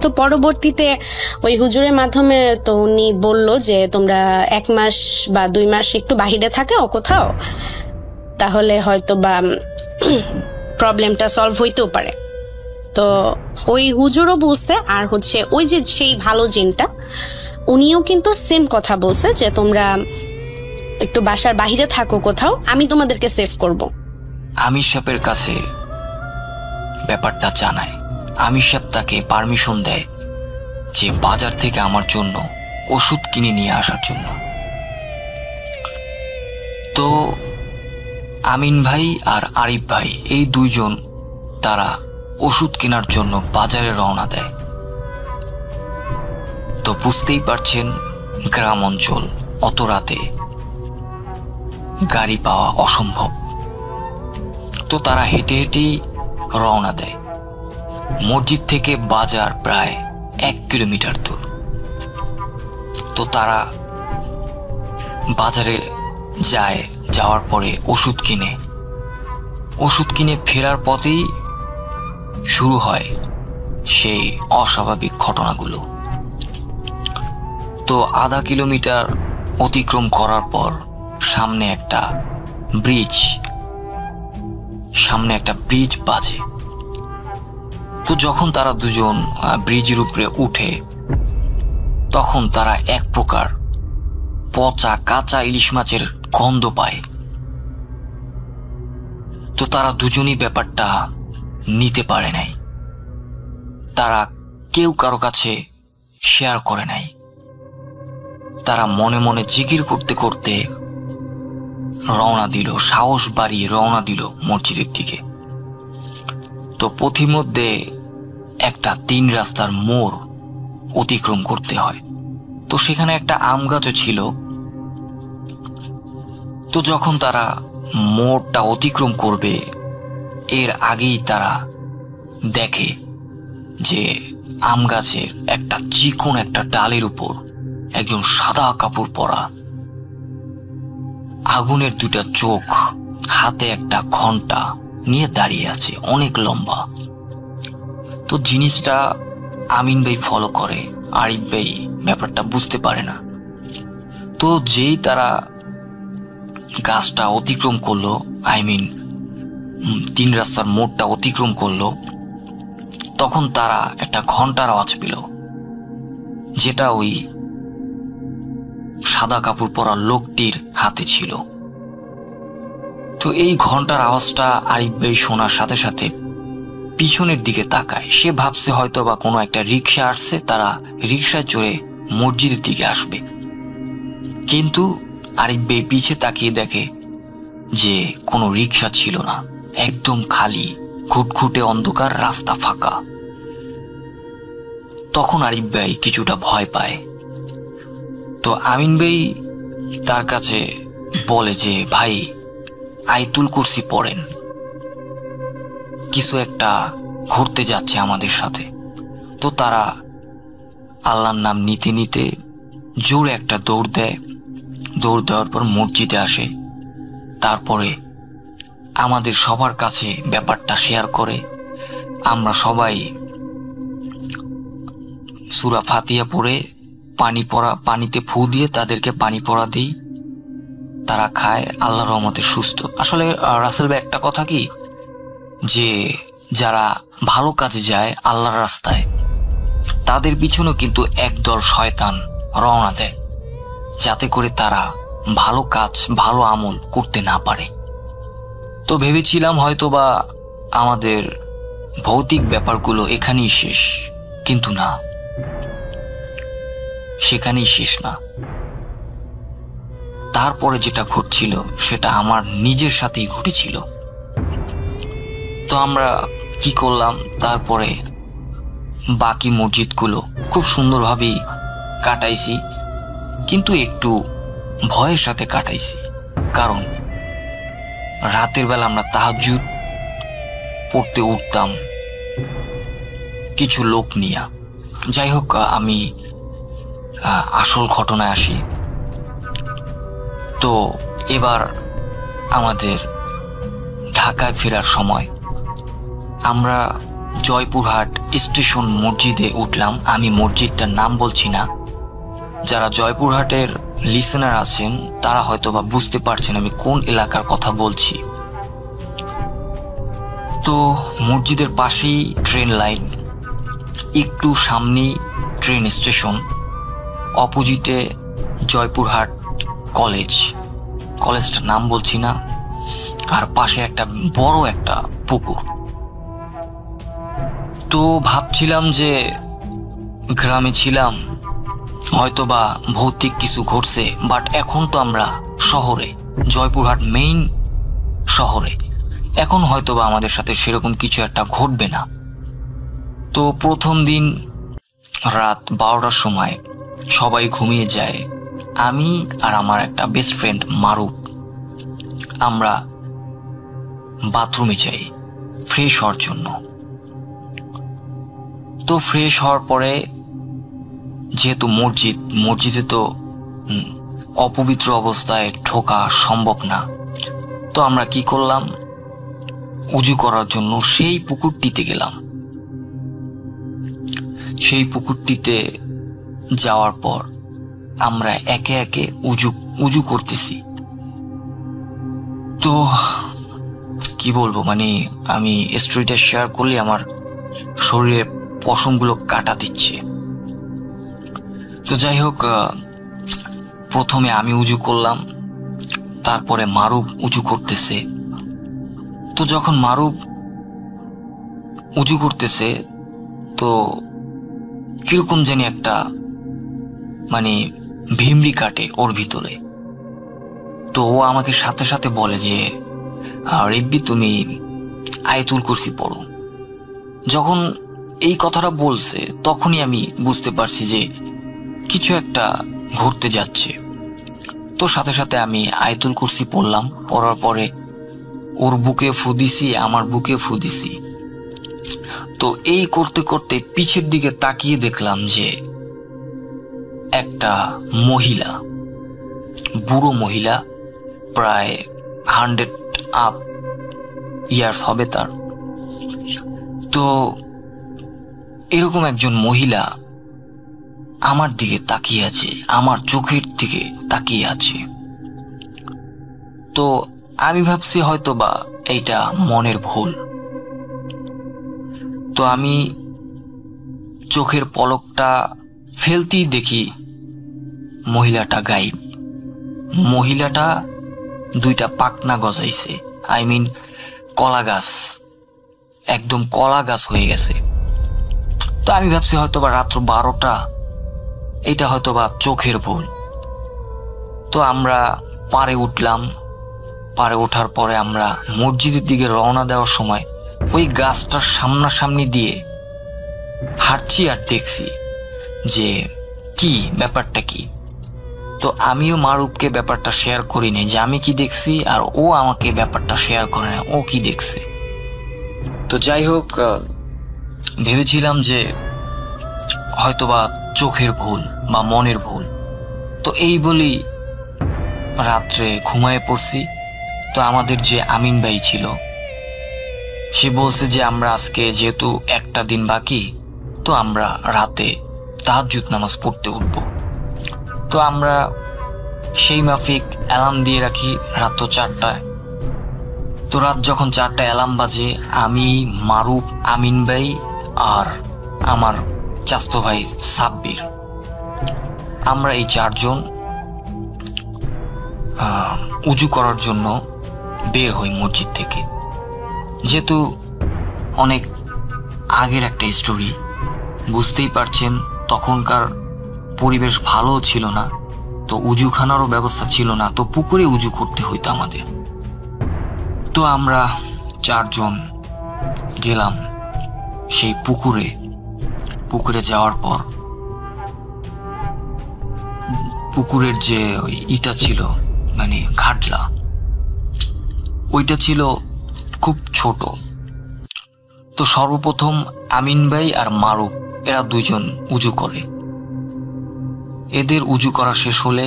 তো পরবর্তীতে ওই হুজুরের মাধ্যমে তো উনি বলল যে তোমরা 1 মাস বা 2 মাস একটু বাহিরে থাকে ও কোথাও, তাহলে হয়তো বা প্রবলেমটা সলভ হইতেও পারে। তো ওই হুজুরও বলছে, আর হচ্ছে ওই যে সেই ভালো জিনটা উনিও কিন্তু সেম কথা বলছে যে তোমরা একটু বাসার বাহিরে থাকো কোথাও, আমি তোমাদেরকে সেভ করব। আমির সাহেবের কাছে ব্যাপারটা জানায়। আমির সাহেব তাকে পারমিশন দেয় যে বাজার থেকে আমার জন্য ওষুধ কিনে নিয়ে আসার জন্য। তো আমিন ভাই আর আরিফ ভাই এই 2 জন তারা ওষুধ কেনার জন্য বাজারে রওনা দেয়। তো বুঝতেই পারছেন গ্রাম অঞ্চল, অত রাতে গাড়ি পাওয়া অসম্ভব। তো তারা হেঁটে হেঁটেই রওনা দেয়। মসজিদ থেকে বাজার প্রায় 1 কিলোমিটার দূর। তো তারা বাজারে যায়, যাওয়ার পরে ওষুধ কিনে ফেরার পথেই শুরু হয় সেই অস্বাভাবিক ঘটনাগুলো। তো আধা কিলোমিটার অতিক্রম করার পর সামনে একটা ব্রিজ বাজে। তো যখন তারা 2 জন ব্রিজের উপরে উঠে, তখন তারা এক প্রকার পচা কাঁচা ইলিশ মাছের গন্ধ পায়। তো তারা 2 জনই ব্যাপারটা নিতে পারে নাই, তারা কেউ কারো কাছে শেয়ার করে নাই। তারা মনে মনে জিকির করতে করতে সাহস বাড়িয়ে রওনা দিল মসজিদের দিকে। তো পথিমধ্যে একটা 3 রাস্তার মোড় অতিক্রম করতে হয়। তো সেখানে একটা আম গাছও ছিল। তো যখন তারা মোড়টা অতিক্রম করবে, এর আগেই তারা দেখে যে আম গাছের একটা চিকন একটা ডালের উপর একজন সাদা কাপড় পরা, আগুনের 2টা চোখ, হাতে একটা ঘন্টা নিয়ে দাঁড়িয়ে আছে, অনেক লম্বা। তো জিনিসটা আমিন ভাই ফলো করে, আরিফ ভাই ব্যাপারটা বুঝতে পারে না। তো যেই তারা গাছটা অতিক্রম করলো, 3 রাস্তার মোড়টা অতিক্রম করলো, তখন তারা একটা ঘন্টার আওয়াজ পেল, যেটা ওই সাদা কাপড় পরা লোকটির হাতে ছিল। তো এই ঘন্টার আওয়াজটা আরিফ ভাই শোনার সাথে সাথে পিছনের দিকে তাকায়। সে ভাবছে হয়তো বা কোনো একটা রিক্সা আসছে, তারা রিক্সায় চড়ে মসজিদের দিকে আসবে। কিন্তু আরিফ ভাই পিছে তাকিয়ে দেখে যে কোনো রিক্সা ছিল না, একদম খালি, ঘুটঘুটে অন্ধকার, রাস্তা ফাঁকা। তখন আরিফ ভাই কিছুটা ভয় পায়। তো আমিন ভাই তার কাছে বলে যে ভাই আয়াতুল কুরসি পড়েন, কিছু একটা ঘুরতে যাচ্ছে আমাদের সাথে। তো তারা আল্লাহর নাম নিতে নিতে জোরে একটা দৌড় দেয়। দৌড় দেওয়ার পর মসজিদে আসে। তারপরে আমাদের সবার কাছে ব্যাপারটা শেয়ার করে। আমরা সবাই সূরা ফাতিহা পড়ে পানিতে ফু দিয়ে তাদেরকে পানি পড়া দিই। তারা খায়, আল্লাহর রহমতে সুস্থ। আসলে রাসেল ভাই একটা কথা কি, যে যারা ভালো কাজে যায় আল্লাহর রাস্তায়, তাদের পিছনেও কিন্তু একদল শয়তান রওনা দেয়, যাতে করে তারা ভালো কাজ ভালো আমল করতে না পারে। তো ভেবেছিলাম হয়তোবা আমাদের ভৌতিক ব্যাপারগুলো এখানেই শেষ, কিন্তু না, সেখানেই শেষ না। তারপরে যেটা ঘটছিল সেটা আমার নিজের সাথেই ঘটেছিল। তো আমরা কি করলাম, তারপরে বাকি মসজিদগুলো খুব সুন্দরভাবেই কাটাইছি, কিন্তু একটু ভয়ের সাথে কাটাইছি। কারণ রাতের বেলা আমরা তাহাজ্জুদ পড়তে উঠতাম কিছু লোক নিয়ে। যাই হোক, আমি আসল ঘটনায় আসি। তো এবার আমাদের ঢাকায় ফেরার সময় আমরা জয়পুরহাট স্টেশন মসজিদে উঠলাম। আমি মসজিদটার নাম বলছি না, যারা জয়পুরহাটের লিসেনার আছেন তারা হয়তো বা বুঝতে পারছেন আমি কোন এলাকার কথা বলছি। তো মসজিদের পাশেই ট্রেন লাইন, একটু সামনেই ট্রেন স্টেশন, অপোজিটে জয়পুরহাট কলেজটার নাম বলছি না, আর পাশে একটা বড় একটা পুকুর। তো ভাবছিলাম যে গ্রামে ছিলাম, হয়তোবা ভৌতিক কিছু ঘটছে, বাট এখন তো আমরা শহরে, জয়পুরহাট মেইন শহরে, এখন হয়তোবা আমাদের সাথে সেরকম কিছু একটা ঘটবে না। তো প্রথম দিন রাত 12টার সময় সবাই ঘুমিয়ে যায়। আমি আর আমার একটা বেস্ট ফ্রেন্ড মারুফ আমরা বাথরুমে যাই ফ্রেশ হওয়ার জন্য। তো ফ্রেশ হওয়ার পরে, যেহেতু মসজিদে তো অপবিত্র অবস্থায় ঢোকা সম্ভব না, তো আমরা কি করলাম, উজু করার জন্য সেই পুকুরটিতে গেলাম। সেই পুকুরটিতে যাওয়ার পর আমরা একে একে উজু করতেছি। তো কি বলবো, মানে আমি স্টোরিটা শেয়ার করলে আমার শরীরের পশমগুলো কাটা দিচ্ছে। তো যাই হোক, প্রথমে আমি উজু করলাম, তারপরে মারুফ উজু করতেছে। তো যখন মারুফ উজু করতেছে, তো কিরকম জানি একটা মানে ভিমরি কাটে ওর ভিতরে। তো ও আমাকে সাথে সাথে বলে যে রিব্বি তুমি আয়াতুল কুরসি পড়ো। যখন এই কথাটা বলছে তখনই আমি বুঝতে পারছি যে কিছু একটা ঘটতে যাচ্ছে। তো সাথে সাথে আমি আয়াতুল কুরসি পড়লাম। পড়ার পরে ওর বুকে ফু দিছি, আমার বুকে ফু দিছি। তো এই করতে করতে পিছের দিকে তাকিয়ে দেখলাম যে একটা মহিলা, বুড়ো মহিলা, প্রায় 100 আপ ইয়ার্স হবে তার। তো এরকম একজন মহিলা আমার দিকে তাকিয়ে আছে, আমার চোখের দিকে তাকিয়ে আছে। তো আমি ভাবছি হয়তো বা এইটা মনের ভুল। তো আমি চোখের পলকটা ফেলতেই দেখি মহিলাটা গায়েব। মহিলাটা দুইটা পাকনা গজাইছে, আই মিন কলা গাছ, একদম কলা গাছ হয়ে গেছে। তো আমি ভাবছি হয়তোবা রাত্র 12টা, এটা হয়তোবা চোখের ভুল। তো আমরা পাড়ে উঠলাম। পাড়ে ওঠার পরে আমরা মসজিদের দিকে রওনা দেওয়ার সময় ওই গাছটার সামনাসামনি দিয়ে হাঁটছি আর দেখছি যে কি ব্যাপারটা কি। তো আমিও মারুফকে ব্যাপারটা শেয়ার করিনি যে আমি কি দেখছি, আর ও আমাকে ব্যাপারটা শেয়ার করে না ও কি দেখছে। তো যাই হোক, ভেবেছিলাম যে হয়তোবা চোখের ভুল বা মনের ভুল। তো এই বলি রাত্রে ঘুমায় পড়ছি। তো আমাদের যে আমিন ভাই ছিল, সে বলছে যে আমরা আজকে যেহেতু একটা দিন বাকি, তো আমরা রাতে তাহাজ্জুদ নামাজ পড়তে উঠব। তো আমরা সেই মাফিক অ্যালার্ম দিয়ে রাখি রাত 4টায়। তো রাত যখন 4টায় অ্যালার্ম বাজে, আমি, মারুফ, আমিন ভাই আর আমার চাচতো ভাই সাব্বির, আমরা এই 4 জন উজু করার জন্য বের হই মসজিদ থেকে। যেহেতু অনেক আগের একটা স্টোরি, বুঝতেই পারছেন তখনকার পরিবেশ ভালো ছিল না, তো উজুখানারও ব্যবস্থা ছিল না, তো পুকুরে উজু করতে হইতো আমাদের। তো আমরা 4 জন গেলাম সেই পুকুরে। পুকুরে যাওয়ার পর পুকুরের যে ওই ইটা ছিল, মানে ঘাটলা, ওইটা ছিল খুব ছোট। তো সর্বপ্রথম আমিন ভাই আর মারুফ এরা 2 জন উজু করে। এদের উজু করা শেষ হলে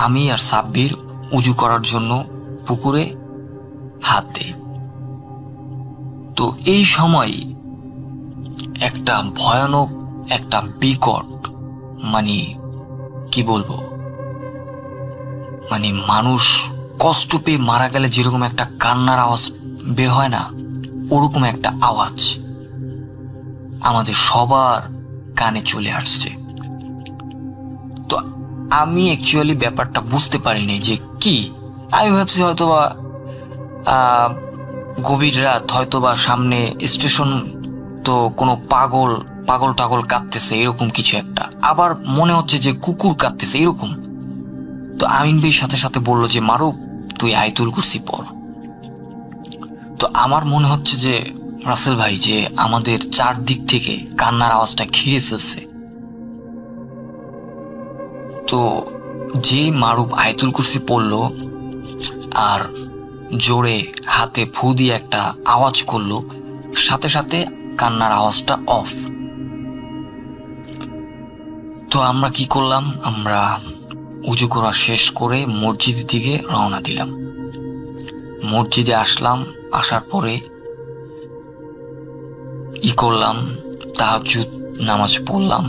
আমি আর সাব্বির উজু করার জন্য পুকুরে হাত দেই। তো এই সময় একটা ভয়ানক, একটা বিকট, মানে কি বলবো, মানে মানুষ কষ্ট পেয়ে মারা গেলে যেরকম একটা কান্নার আওয়াজ বের হয় না, ওরকম একটা আওয়াজ আমাদের সবার কানে চলে আসছে। তো আমি অ্যাকচুয়ালি ব্যাপারটা বুঝতে পারিনি যে কি। আমি ভাবছি হয়তোবা গভীর রাত, হয়তোবা সামনে স্টেশন, তো কোনো পাগল টাগল কাঁদতেছে এরকম কিছু একটা। আবার মনে হচ্ছে যে কুকুর কাঁদতেছে এরকম। তো আমিন ভাই সাথে সাথে বললো যে মারুফ তুই আয়াতুল কুরসি পড়। তো আমার মনে হচ্ছে যে রাসেল ভাই যে আমাদের 4 দিক থেকে কান্নার আওয়াজটা ঘিরে ফেলছে। তো যেই মারুফ আয়াতুল কুরসি পড়লো আর জোরে হাতে ফু দিয়ে একটা আওয়াজ করলো, সাথে সাথে কান্নার আওয়াজটা অফ। তো আমরা কি করলাম, আমরা উজু করা শেষ করে মসজিদের দিকে রওনা দিলাম। মসজিদে আসলাম, আসার পরে করলাম, তাহাজ্জুদ নামাজ পড়লাম।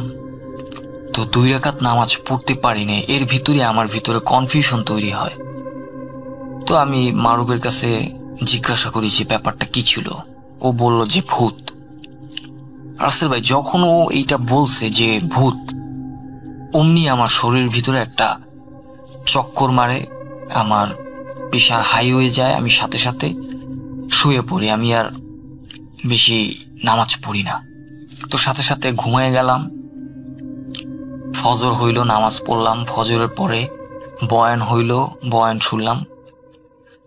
তো 2 রাকাত নামাজ পড়তে পারিনি, এর ভিতরে আমার ভিতরে কনফিউশন তৈরি হয়। তো আমি মারুফের কাছে জিজ্ঞাসা করি যে ব্যাপারটা কি ছিল। ও বলল যে ভূত। রাসেল ভাই যখন ও এইটা বলছে যে ভূত, অমনি আমার শরীরের ভিতরে একটা চক্কর মারে, আমার প্রেশার হাই হয়ে যায়, আমি সাথে সাথে শুয়ে পড়ি। আমি আর বেশি নামাজ পড়ি না। তো সাথে সাথে ঘুমিয়ে গেলাম। ফজর হইল, নামাজ পড়লাম। ফজরের পরে বয়ান হইল, বয়ান শুনলাম।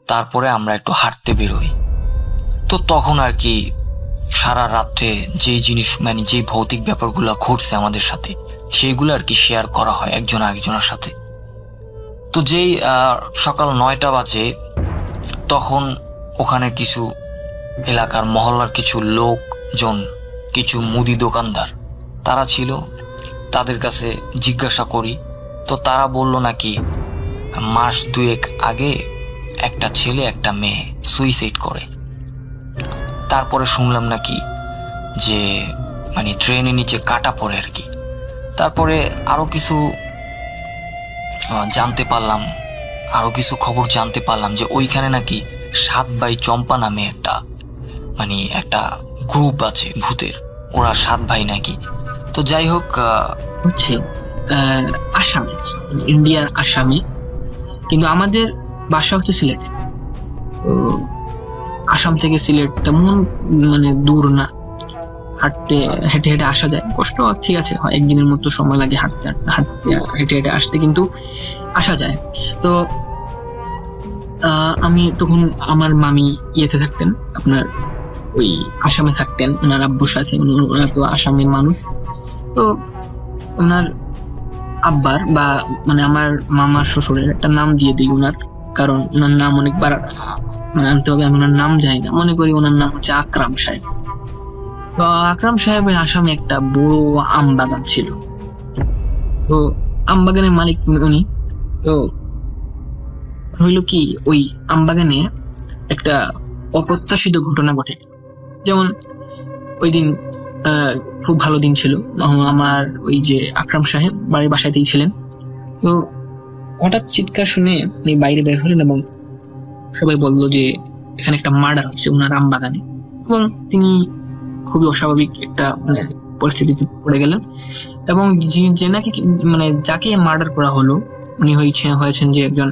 তারপরে আমরা একটু হাঁটতে বেরোই। তো তখন আর কি সারা রাত্রে যেই জিনিস, মানে যেই ভৌতিক ব্যাপারগুলো ঘটছে আমাদের সাথে, সেইগুলো আর কি শেয়ার করা হয় একজন আরেকজনের সাথে। তো যেই সকাল 9টা বাজে, তখন ওখানে কিছু এলাকার মহল্লার কিছু লোকজন, কিছু মুদি দোকানদার তারা ছিল। তাদের কাছে জিজ্ঞাসা করি, তো তারা বলল নাকি মাস 2 আগে একটা ছেলে একটা মেয়ে সুইসাইড করে। তারপরে শুনলাম নাকি যে মানে ট্রেনের নিচে কাটা পড়ে আর কি। তারপরে আরো কিছু জানতে পারলাম, আরো কিছু খবর জানতে পারলাম যে ওইখানে নাকি 7 ভাই চম্পা নামে একটা গ্রুপ আছে ভূতের, ওরা 7 ভাই নাকি। তো যাই হোক, বুঝছি। আসামে, ইন্ডিয়ার আসামে, কিন্তু আমাদের বাসা হচ্ছে সিলেটে। তো আসাম থেকে সিলেট তেমন মানে দূর না, হাঁটতে হেঁটে হেঁটে আসা যায়। কষ্ট ঠিক আছে, হয় একদিনের মতো সময় লাগে হাঁটতে হাঁটতে হেঁটে হেঁটে আসতে, কিন্তু আসা যায়। তো আমি তখন, আমার মামি ইয়েতে থাকতেন, আপনার ওই আসামে থাকতেন ওনার আব্বুর সাথে। ওনারা তো আসামের মানুষ। তো ওনার আব্বার বা মানে আমার মামার শ্বশুরের একটা নাম দিয়ে দিই ওনার, কারণ ওনার নাম অনেকবার মানে আনতে হবে, আমি ওনার নাম জানি না, মনে করি ওনার নাম হচ্ছে আকরাম সাহেব। তো আকরাম সাহেবের আসামে একটা বড় আম বাগান ছিল। তো আম বাগানের মালিক উনি। তো হইল কি, ওই আম বাগানে একটা অপ্রত্যাশিত ঘটনা ঘটে। যেমন ওই দিন খুব ভালো দিন ছিল, আমার ওই যে আকরাম সাহেব বাসাতেই ছিলেন। তো হঠাৎ চিৎকার শুনে উনি বাইরে বের হলেন এবং সবাই বললো যে এখানে একটা মার্ডার হচ্ছে ওনার আম বাগানে, এবং তিনি খুবই অস্বাভাবিক একটা মানে পরিস্থিতিতে পড়ে গেলেন। এবং যে নাকি মানে যাকে মার্ডার করা হলো উনি হয়েছেন যে একজন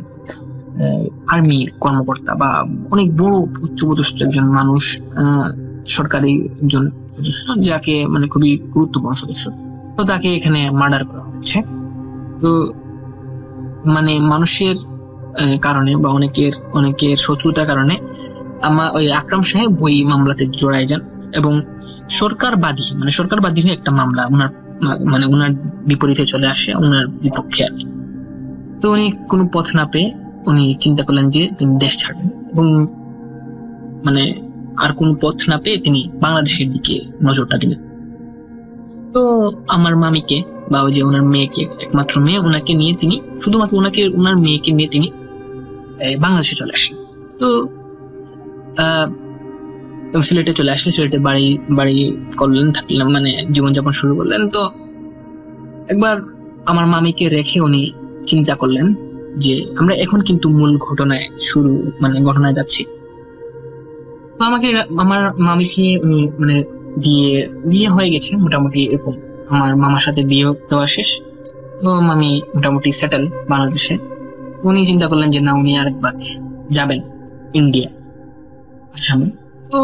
আর্মির কর্মকর্তা বা অনেক বড় উচ্চপদস্থ একজন মানুষ, সরকারি একজন সদস্য, যাকে মানে খুবই গুরুত্বপূর্ণ সদস্য। তো তাকে এখানে মার্ডার করা হচ্ছে। তো মানে মানুষের কারণে বা অনেকের শত্রুতার কারণে আমার ওই আকরাম সাহেব ওই মামলাতে জড়ায় যান এবং সরকারবাদী হয়ে একটা মামলা ওনার বিপরীতে চলে আসে, ওনার বিপক্ষে আর কি। তো উনি কোনো পথ না পেয়ে উনি চিন্তা করলেন যে তিনি দেশ ছাড়বেন, এবং মানে আর কোনো পথ না পেয়ে তিনি বাংলাদেশের দিকে নজরটা দিলেন। তো আমার মামিকে বা ওই যে ওনার মেয়েকে, একমাত্র মেয়ে, ওনাকে নিয়ে তিনি শুধুমাত্র ওনার মেয়েকে নিয়ে তিনি বাংলাদেশে চলে আসেন। তো সিলেটে চলে আসলে সিলেটে বাড়ি করলেন, থাকলেন, মানে জীবনযাপন শুরু করলেন। তো একবার আমার মামিকে রেখে উনি চিন্তা করলেন যে আমরা এখন কিন্তু মূল ঘটনায় যাচ্ছি। তো আমার মামিকে উনি মানে বিয়ে হয়ে গেছে মোটামুটি, এরকম আমার মামার সাথে বিয়ে দেওয়া শেষ। তো মামি মোটামুটি সেটেল বাংলাদেশে। উনি চিন্তা করলেন যে না, উনি আরেকবার যাবেন ইন্ডিয়া, আসামে। তো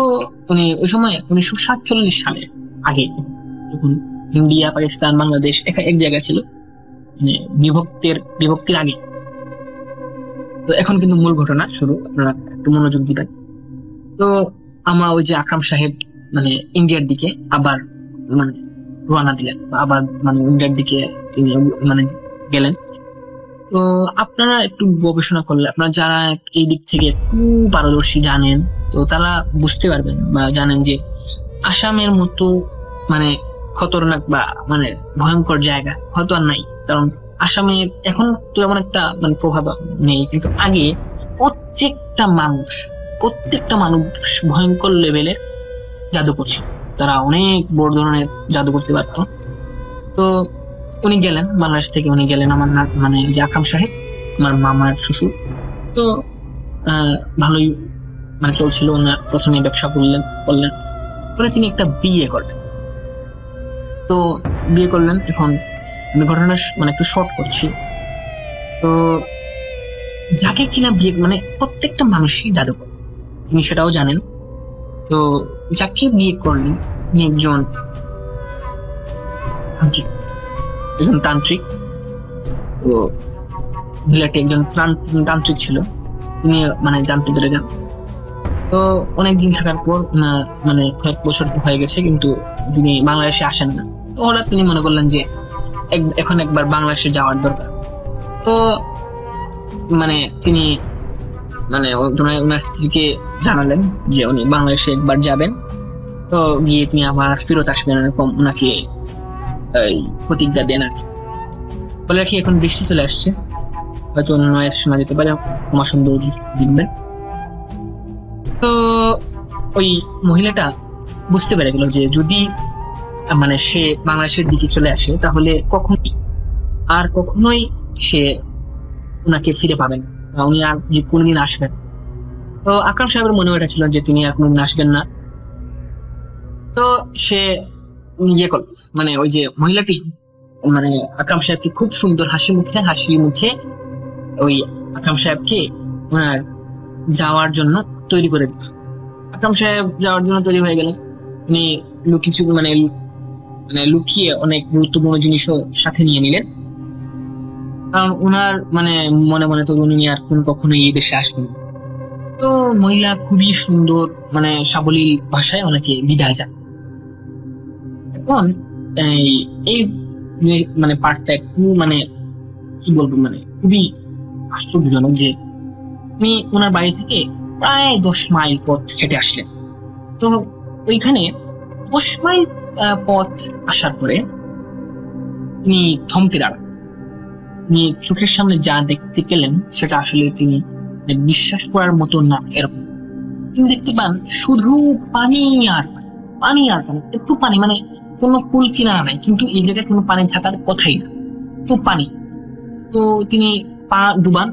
উনি ওই সময় 1947 সালে আগে, যখন ইন্ডিয়া পাকিস্তান বাংলাদেশ এক জায়গায় ছিল, মানে বিভক্তির আগে। তো এখন কিন্তু মূল ঘটনা শুরু, আপনারা একটু মনোযোগ দিবেন। তো আমার ওই যে আকরাম সাহেব মানে ইন্ডিয়ার দিকে আবার মানে রওনা দিলেন, আবার মানে ইন্ডিয়ার দিকে তিনি মানে গেলেন। তো আপনারা একটু গবেষণা করলে, আপনারা যারা এই দিক থেকে একটু পারদর্শী জানেন, তো তারা বুঝতে পারবেন বা জানেন যে আসামের মতো মানে খতরনাক বা মানে ভয়ঙ্কর জায়গা হয়তো আর নাই। কারণ আসামে এখন তো এমন একটা মানে প্রভাব নেই, কিন্তু আগে প্রত্যেকটা মানুষ ভয়ঙ্কর লেভেলের জাদু করছে, তারা অনেক বড় ধরনের জাদু করতে পারতো। তো উনি গেলেন, বাংলাদেশ থেকে উনি গেলেন, আমার মানে যে আকরাম সাহেব, আমার মামার শ্বশুর। তো ভালোই মানে চলছিল ওনার, প্রথমে ব্যবসা করলেন, পরে তিনি একটা বিয়ে করলেন। তো বিয়ে করলেন, এখন আমি ঘটনা মানে একটু শর্ট করছি। তো যাকে কিনা বিয়ে মানে প্রত্যেকটা মানুষই জাদুকর, তিনি সেটাও জানেন। তো যাকে বিয়ে করলেন তিনি একজন তান্ত্রিক। তো মহিলাটি একজন তান্ত্রিক ছিল, তিনি মানে জানতে পেরে যান। তো অনেকদিন থাকার পর মানে কয়েক বছর হয়ে গেছে, কিন্তু তিনি বাংলাদেশে আসেন না। তো হঠাৎ তিনি মনে করলেন যে এখন একবার বাংলাদেশে যাওয়ার দরকার। তো মানে তিনি মানে ওনার স্ত্রীকে জানালেন যে উনি বাংলাদেশে একবার যাবেন, তো গিয়ে তিনি আবার ফেরত আসবেন, এরকম ওনাকে প্রতিজ্ঞা দেন আর কি। বলে রাখি, এখন বৃষ্টি চলে আসছে, হয়তো নয়েজ শোনা যেতে পারে, আমার সুন্দর দেখবেন। তো ওই মহিলাটা বুঝতে পেরে গেল যে যদি মানে সে বাংলাদেশের দিকে চলে আসে, তাহলে কখনোই সে ওনাকে ফিরে পাবেন না, উনি আর যে কোনদিন আসবেন। তো আকরাম সাহেবের মনে হয়েছিল যে তিনি আর কোনদিন আসবেন না। তো সে ইয়ে করল, মানে ওই যে মহিলাটি মানে আকরাম সাহেবকে খুব সুন্দর হাসি মুখে ওই আকরাম সাহেবকে ওনার যাওয়ার জন্য তৈরি করে দিল। আকরাম সাহেব যাওয়ার জন্য তৈরি হয়ে গেলেন। উনি কিছু মানে লুকিয়ে অনেক গুরুত্বপূর্ণ জিনিসও সাথে নিয়ে নিলেন, কারণ ওনার মানে মনে মনে তো উনি আর কখনো এই দেশে আসবেন। তো মহিলা খুবই সুন্দর মানে সাবলীল ভাষায় ওনাকে বিদায় যান। এখন এই মানে পার্টটা একটু মানে কি বলবো মানে খুবই আশ্চর্যজনক যে উনি ওনার বাড়ি থেকে প্রায় 10 মাইল পথ হেঁটে আসলেন। তো ওইখানে 10 মাইল পথ আসার পরে তিনি থমকে দাঁড়ান। তিনি চোখের সামনে যা দেখতে পেলেন সেটা আসলে তিনি বিশ্বাস করার মতো না। এরকম তিনি দেখতে পান শুধু পানি আর পানি, একটু পানি, মানে কোনো কুল কিনারা নাই, কিন্তু এই জায়গায় কোনো পানি থাকার কথাই না, তো পানি। তো তিনি পা ডুবান,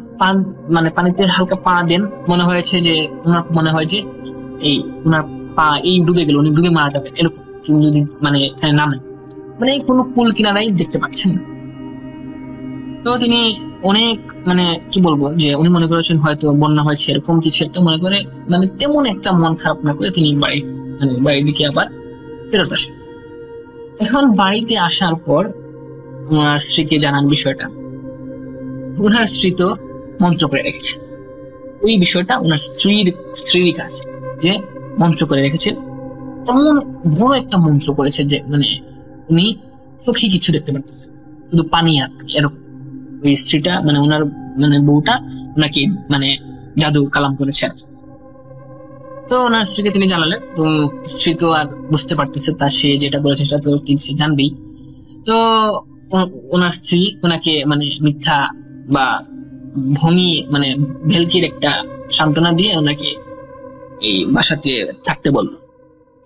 মানে পানিতে হালকা পা দেন, মনে হয়েছে যে ওনার মনে হয় যে এই ওনার পা এই ডুবে গেল, উনি ডুবে মারা যাবে এরকম যদি মানে এখানে নামে, মানে কোনো কুল কিনারাই দেখতে পাচ্ছেন না। তো তিনি অনেক মানে কি বলবো যে উনি মনে করেছেন হয়তো বন্যা হয়েছে এরকম কিছু একটা মনে করে, মানে তেমন একটা মন খারাপ না করে তিনি বাড়ির দিকে আবার ফেরত আসেন। এখন বাড়িতে আসার পর ওনার স্ত্রীকে জানান বিষয়টা। ওনার স্ত্রী তো মন্ত্র করে রেখেছে, ওই বিষয়টা ওনার স্ত্রীর কাছে যে মন্ত্র করে রেখেছেন, এমন বড় একটা মন্ত্র করেছে যে মানে উনি চোখে কিছু দেখতে পাচ্ছেন, শুধু পানি আর এরকম। ওই স্ত্রীটা মানে ওনার মানে বউটা ওনাকে মানে জাদু কালাম করেছে। তো ওনার স্ত্রীকে তিনি জানালেন। তো স্ত্রী তো আর বুঝতে পারতেছে তার সে যেটা করেছে সেটা তো তিনি জানবেই। তো ওনার স্ত্রী ওনাকে মানে মিথ্যা বা ভঙ্গি মানে ভেলকির একটা সান্ত্বনা দিয়ে ওনাকে এই বাসাতে থাকতে বলল।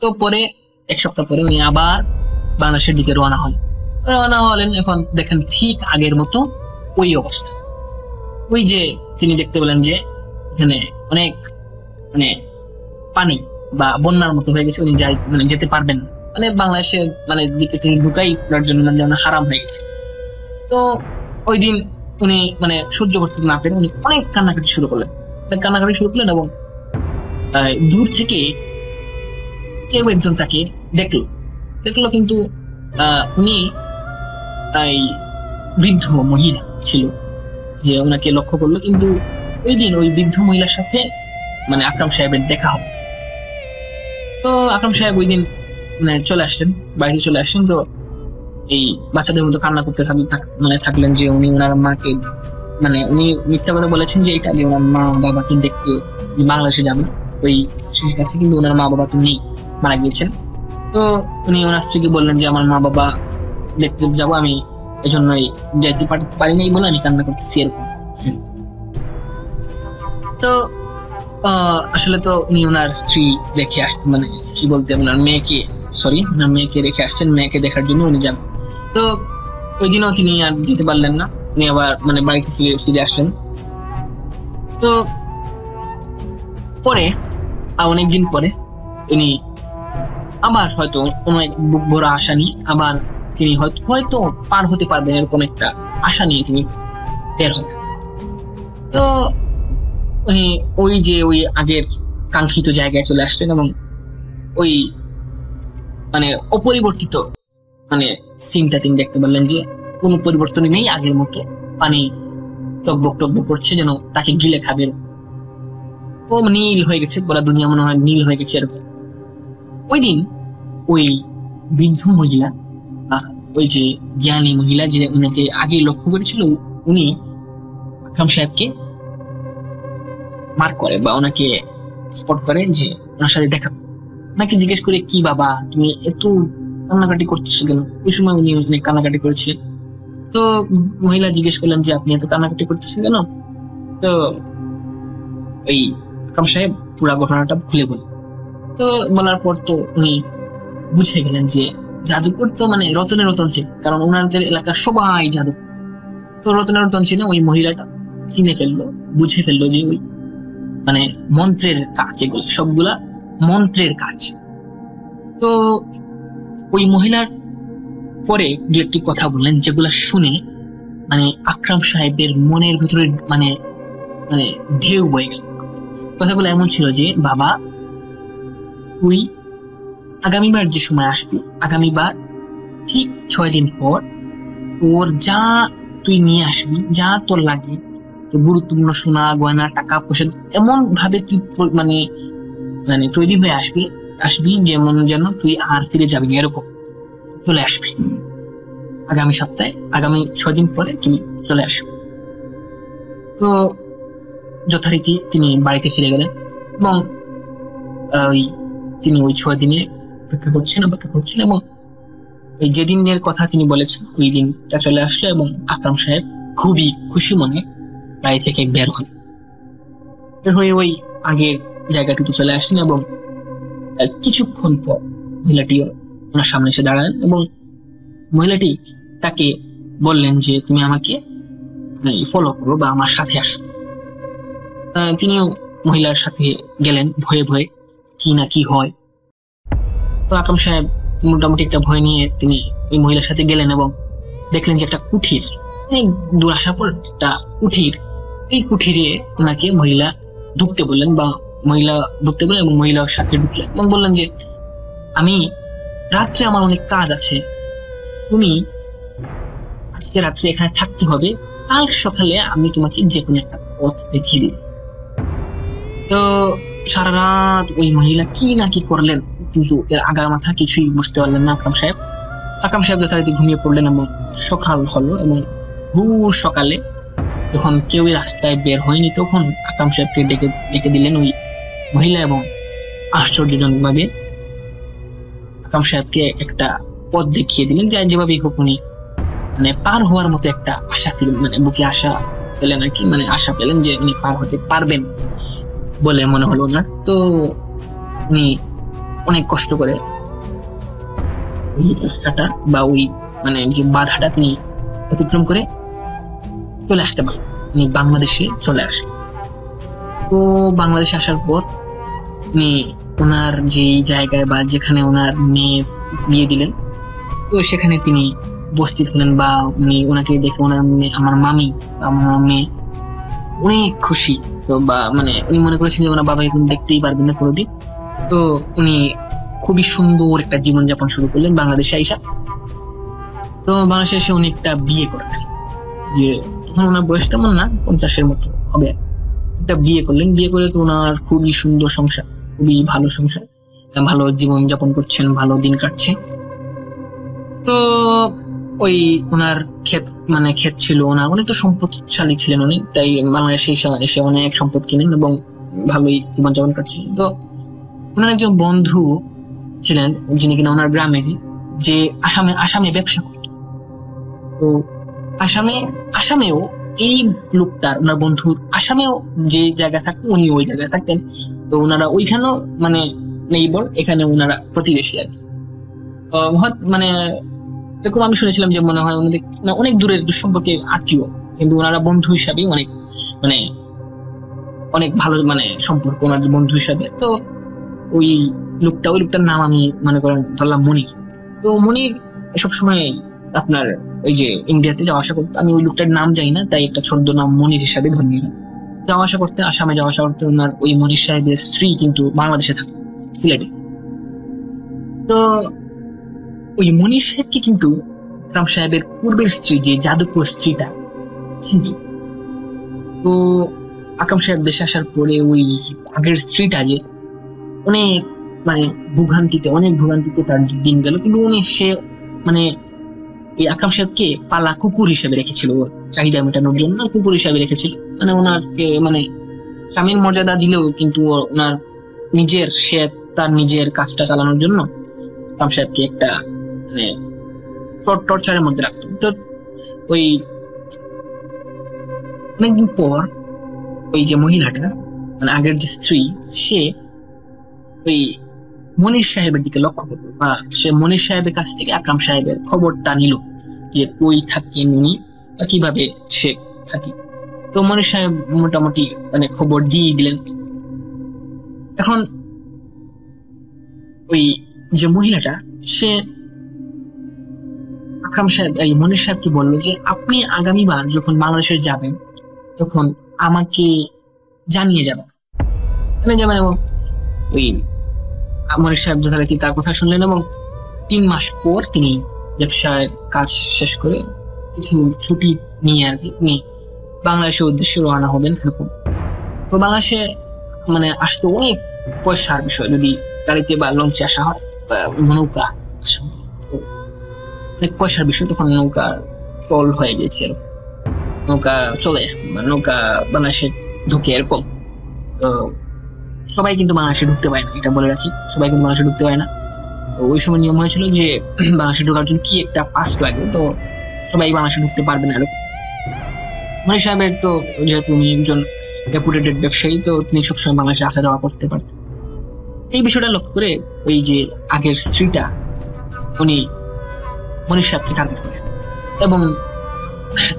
তো পরে 1 সপ্তাহ পরে উনি আবার বাংলাদেশের দিকে রওনা হলেন। এখন দেখেন ঠিক আগের মতো ওই অবস্থা, ওই যে তিনি দেখতে পেলেন যে এখানে অনেক মানে পানি বা বন্যার মতো হয়ে গেছে, উনি মানে যেতে পারবেন, মানে বাংলাদেশের মানে দিকে তিনি ঢুকাই করার জন্য মানে হারাম হয়ে গেছে। তো ওই দিন উনি মানে সহ্য করতে না পেরে উনি অনেক কান্নাকাটি শুরু করলেন এবং দূর থেকে কেউ একজন তাকে দেখলো, কিন্তু উনি এই বৃদ্ধ মহিলা ছিল যে ওনাকে লক্ষ্য করলো, কিন্তু ওই দিন ওই বৃদ্ধ মহিলার সাথে মানে আকরাম সাহেবের দেখা হবে। তো আকরাম সাহেব ওই দিন মানে বাড়িতে চলে আসলেন। তো এই বাচ্চাদের মতো কান্না করতে থাকলেন যে উনি ওনার মাকে মানে উনি মিথ্যা কথা বলেছেন যে এটা যে ওনার মা বাবাকে দেখতে বাংলাদেশে যাবেন ওই স্ত্রীর কাছে, কিন্তু ওনার মা বাবা তো নেই, মারা গিয়েছেন। তো উনি ওনার স্ত্রীকে বললেন যে আমার মা বাবা দেখতে যাবো, আমি এজন্যই যাইতে পারি নাই বলে আমি কান্না করতেছি এরকম। তো আসলে তো উনি ওনার স্ত্রী রেখে মানে স্ত্রী বলতে ওনার মেয়েকে রেখে আসছেন, মেয়েকে দেখার জন্য উনি যান। তো ওই দিনও তিনি আর যেতে পারলেন না, উনি আবার মানে বাড়িতে ফিরে আসলেন। তো পরে অনেকদিন পরে উনি আবার হয়তো অনেক বুক ভরা আশা নিয়ে আবার তিনি হয়তো পার হতে পারবেন এরকম একটা আশা নিয়ে তিনি বের হন। তো উনি ওই আগের কাঙ্ক্ষিত জায়গায় চলে আসলেন এবং ওই মানে অপরিবর্তিত মানে সিনটা তিনি দেখতে পারলেন যে কোনো পরিবর্তনই নেই, আগের মতো পানি টকবক করছে যেন তাকে গিলে খাবে। ও নীল হয়ে গেছে, পুরো দুনিয়া মনে হয় নীল হয়ে গেছে এরকম। ওই দিন ওই বৃদ্ধ মহিলা, ওই যে জ্ঞানী মহিলা যে উনাকে আগে লক্ষ্য করেছিল, উনি আকরাম সাহেবকে মার্ক করে বা ওনাকে স্পট করে যে ওনার সাথে দেখা। ওনাকে জিজ্ঞেস করে কি বাবা তুমি এত কান্নাকাটি করতেছো কেন? ওই সময় উনি অনেক কান্নাকাটি করেছিলেন। তো মহিলা জিজ্ঞেস করলেন যে আপনি এত কান্নাকাটি করতেছেন কেন? তো ওই আকরাম সাহেব পুরা ঘটনাটা খুলে বলেন। তো বলার পর তো উনি বুঝে গেলেন যে জাদুকর তো মানে রতনের রতন ছিল, কারণ ওনাদের এলাকার সবাই জাদুকর। তো রতনের রতন ছিল ওই মহিলাটা বুঝে ফেললো যে ওই মানে মন্ত্রের কাজ, এগুলো সবগুলা মন্ত্রের কাজ। তো ওই মহিলার পরে দু একটি কথা বললেন যেগুলা শুনে মানে আকরাম সাহেবের মনের ভিতরে মানে মানে ঢেউ বয়ে গেল। কথাগুলো এমন ছিল যে, বাবা তুই আগামীবার যে সময় আসবি, আগামীবার ঠিক 6 দিন পর তোর যা তুই নিয়ে আসবি, যা তোর লাগে, তো গুরুত্বপূর্ণ সোনা গয়না টাকা পয়সা এমন ভাবে তুই মানে মানে তৈরি হয়ে আসবি যেমন যেন তুই আর ফিরে যাবি না, এরকম চলে আসবি আগামী সপ্তাহে, আগামী 6 দিন পরে তুমি চলে আসবে। তো যথারীতি তিনি বাড়িতে ফিরে গেলেন এবং তিনি ওই 6 দিনে অপেক্ষা করছেন এবং এই যেদিনের কথা তিনি বলেছেন ওই দিনটা চলে আসলো এবং আকরাম সাহেব খুবই খুশি মনে বাড়ি থেকে বের হয়ে ওই আগের জায়গাটিতে চলে আসলেন এবং কিছুক্ষণ পর মহিলাটি ওনার সামনে এসে দাঁড়ালেন এবং মহিলাটি তাকে বললেন যে তুমি আমাকে ফলো করো বা আমার সাথে আসো। তিনিও মহিলার সাথে গেলেন ভয়ে ভয়ে, কি না কি হয়। তো আকরাম সাহেব মোটামুটি একটা ভয় নিয়ে তিনি ওই মহিলার সাথে গেলেন এবং দেখলেন যে একটা কুঠির, দূর আসার পর একটা এই কুঠিরে ওনাকে মহিলা ঢুকতে বললেন এবং মহিলার সাথে ঢুকলেন এবং বললেন যে আমি রাত্রে আমার অনেক কাজ আছে, তুমি আজকে রাত্রে এখানে থাকতে হবে, কাল সকালে আমি তোমাকে যে কোনো একটা পথ দেখিয়ে দিই। তো সারা রাত ওই মহিলা কি না কি করলেন, কিন্তু এর আগা মাথা কিছুই বুঝতে পারলেন না আকরাম সাহেব যথারীতি ঘুমিয়ে পড়লেন এবং সকাল হলো এবং ভোর সকালে যখন কেউ রাস্তায় বের হয়নি তখন আকরাম সাহেবকে ডেকে দিলেন ওই মহিলা এবং আশ্চর্যজনক ভাবে আকরাম সাহেবকে একটা পথ দেখিয়ে দিলেন, যা যেভাবে হোক উনি মানে পার হওয়ার মতো একটা আশা মানে বুকে আশা পেলেন আর কি, মানে আশা পেলেন যে উনি পার হতে পারবেন বলে মনে হলো না। তো উনি অনেক কষ্ট করে ওই রাস্তাটা বা ওই মানে যে বাধাটা তিনি অতিক্রম করে চলে আসতে পারলেন, উনি বাংলাদেশে চলে আসলেন। তো বাংলাদেশে আসার পর উনি ওনার যে জায়গায় বা যেখানে ওনার মেয়ে বিয়ে দিলেন তো সেখানে তিনি উপস্থিত হলেন বা উনি ওনাকে দেখে আমার মামি আমার মেয়ে অনেক খুশি। তো বা মানে উনি মনে করেছেন যে ওনার বাবা এখন দেখতেই পারবেন না কোনোদিন। তো উনি খুবই সুন্দর একটা জীবনযাপন শুরু করলেন বাংলাদেশে আইসা। তো বাংলাদেশে এসে উনি একটা বিয়ে করলেন, যে তখন ওনার বয়স তেমন না, 50-এর মতো হবে। একটা বিয়ে করলেন, বিয়ে করে তো ওনার খুবই সুন্দর সংসার, খুবই ভালো সংসার, ভালো জীবনযাপন করছেন, ভালো দিন কাটছে। তো ওই ওনার ক্ষেত ছিল, ওনার অনেক তো সম্পদশালী ছিলেন উনি, তাই বাংলাদেশে এসে অনেক সম্পদ কিনেন এবং ভালোই জীবনযাপন করছিলেন। তো ওনার একজন বন্ধু ছিলেন যিনি কিনা ওনার গ্রামেরই, যে আসামে ব্যবসা করত। তো আসামেও এই লোকটার ওনার বন্ধুর আসামেও যে জায়গা থাকতেন উনি ওই জায়গায় থাকতেন। তো ওনারা ওইখানেও মানে নেইবর, এখানে ওনারা প্রতিবেশী আর কি। মানে এরকম আমি শুনেছিলাম যে মনে হয় ওনাদের অনেক দূরের সম্পর্কে আত্মীয়, কিন্তু ওনারা বন্ধু হিসাবে অনেক ভালো মানে সম্পর্ক ওনাদের বন্ধু হিসাবে। তো ওই লোকটার নাম আমি মনে করেন ধরলাম মনির। তো মনির সবসময় আপনার ওই যে ইন্ডিয়াতে যাওয়া আসা করতে, আমি ওই লোকটার নাম জানি না তাই একটা ছদ্ম নাম মনির হিসাবে ধরে নিলাম। যাওয়া আসা করতে, আসামে যাওয়া আসা করতে। ওনার ওই মনির সাহেবের স্ত্রী কিন্তু বাংলাদেশে থাকে, সিলেটে। তো ওই মনির সাহেবকে কিন্তু আকরাম সাহেবের পূর্বের স্ত্রী, যে জাদুকর স্ত্রীটা কিন্তু, তো আকরাম সাহেব দেশে আসার পরে ওই আগের স্ত্রীটা যে অনেক মানে ভোগান্তিতে তার দিন গেল, কিন্তু উনি সে মানে এই আকরাম সাহেবকে পালা কুকুর হিসেবে রেখেছিল, চাহিদা মেটানোর জন্য কুকুর হিসেবে রেখেছিল। মানে ওনারকে মানে স্বামীর মর্যাদা দিলেও কিন্তু ওনার তার নিজের কাজটা চালানোর জন্য আকরাম সাহেবকে একটা মানে টর্চারের মধ্যে রাখতো। তো ওই অনেকদিন পর ওই যে মহিলাটা মানে আগের যে স্ত্রী, সে ওই মনির সাহেবের দিকে লক্ষ্য করলো বা সে মনির সাহেবের কাছ থেকে আকরাম সাহেবের খবরটা নিল যে কই থাকেন উনি বা কিভাবে সে থাকে। তো মনির সাহেব মোটামুটি মানে খবর দিয়ে দিলেন। এখন ওই যে মহিলাটা, সে আকরাম সাহেব এই মনির সাহেবকে বললো যে আপনি আগামীবার যখন বাংলাদেশে যাবেন তখন আমাকে জানিয়ে যাবেন এবং ওই মনির সাহেব যথারীতি তার কথা শুনলেন এবং 3 মাস পর তিনি ব্যবসার কাজ শেষ করে কিছু ছুটি নিয়ে আর কি উনি বাংলাদেশের উদ্দেশ্যে রওনা হবেন। এরকম তো বাংলাদেশে আসতে অনেক পয়সার বিষয়, যদি গাড়িতে বা লঞ্চে আসা হয় বা নৌকা আসা হয় অনেক পয়সার বিষয়। তখন নৌকা চল হয়ে গেছে, নৌকা চলে, নৌকা বাংলাদেশে ঢুকে এরকম। তো সবাই কিন্তু বাংলাদেশে ঢুকতে পারে না, এটা বলে রাখি, সবাই কিন্তু বাংলাদেশে ঢুকতে পারে না। তো ওই সময় নিয়ম হয়েছিল যে বাংলাদেশে ঢোকার জন্য কি একটা পাস লাগে, তো সবাই বাংলাদেশে ঢুকতে পারবে না এরকম। মনির সাহেবের তো যেহেতু উনি একজন রেপুটেটেড ব্যবসায়ী, তো তিনি সবসময় বাংলাদেশে আসা যাওয়া করতে পারতেন। এই বিষয়টা লক্ষ্য করে ওই যে আগের স্ত্রীটা উনি মনির সাহেবকে টার্গেট করেন এবং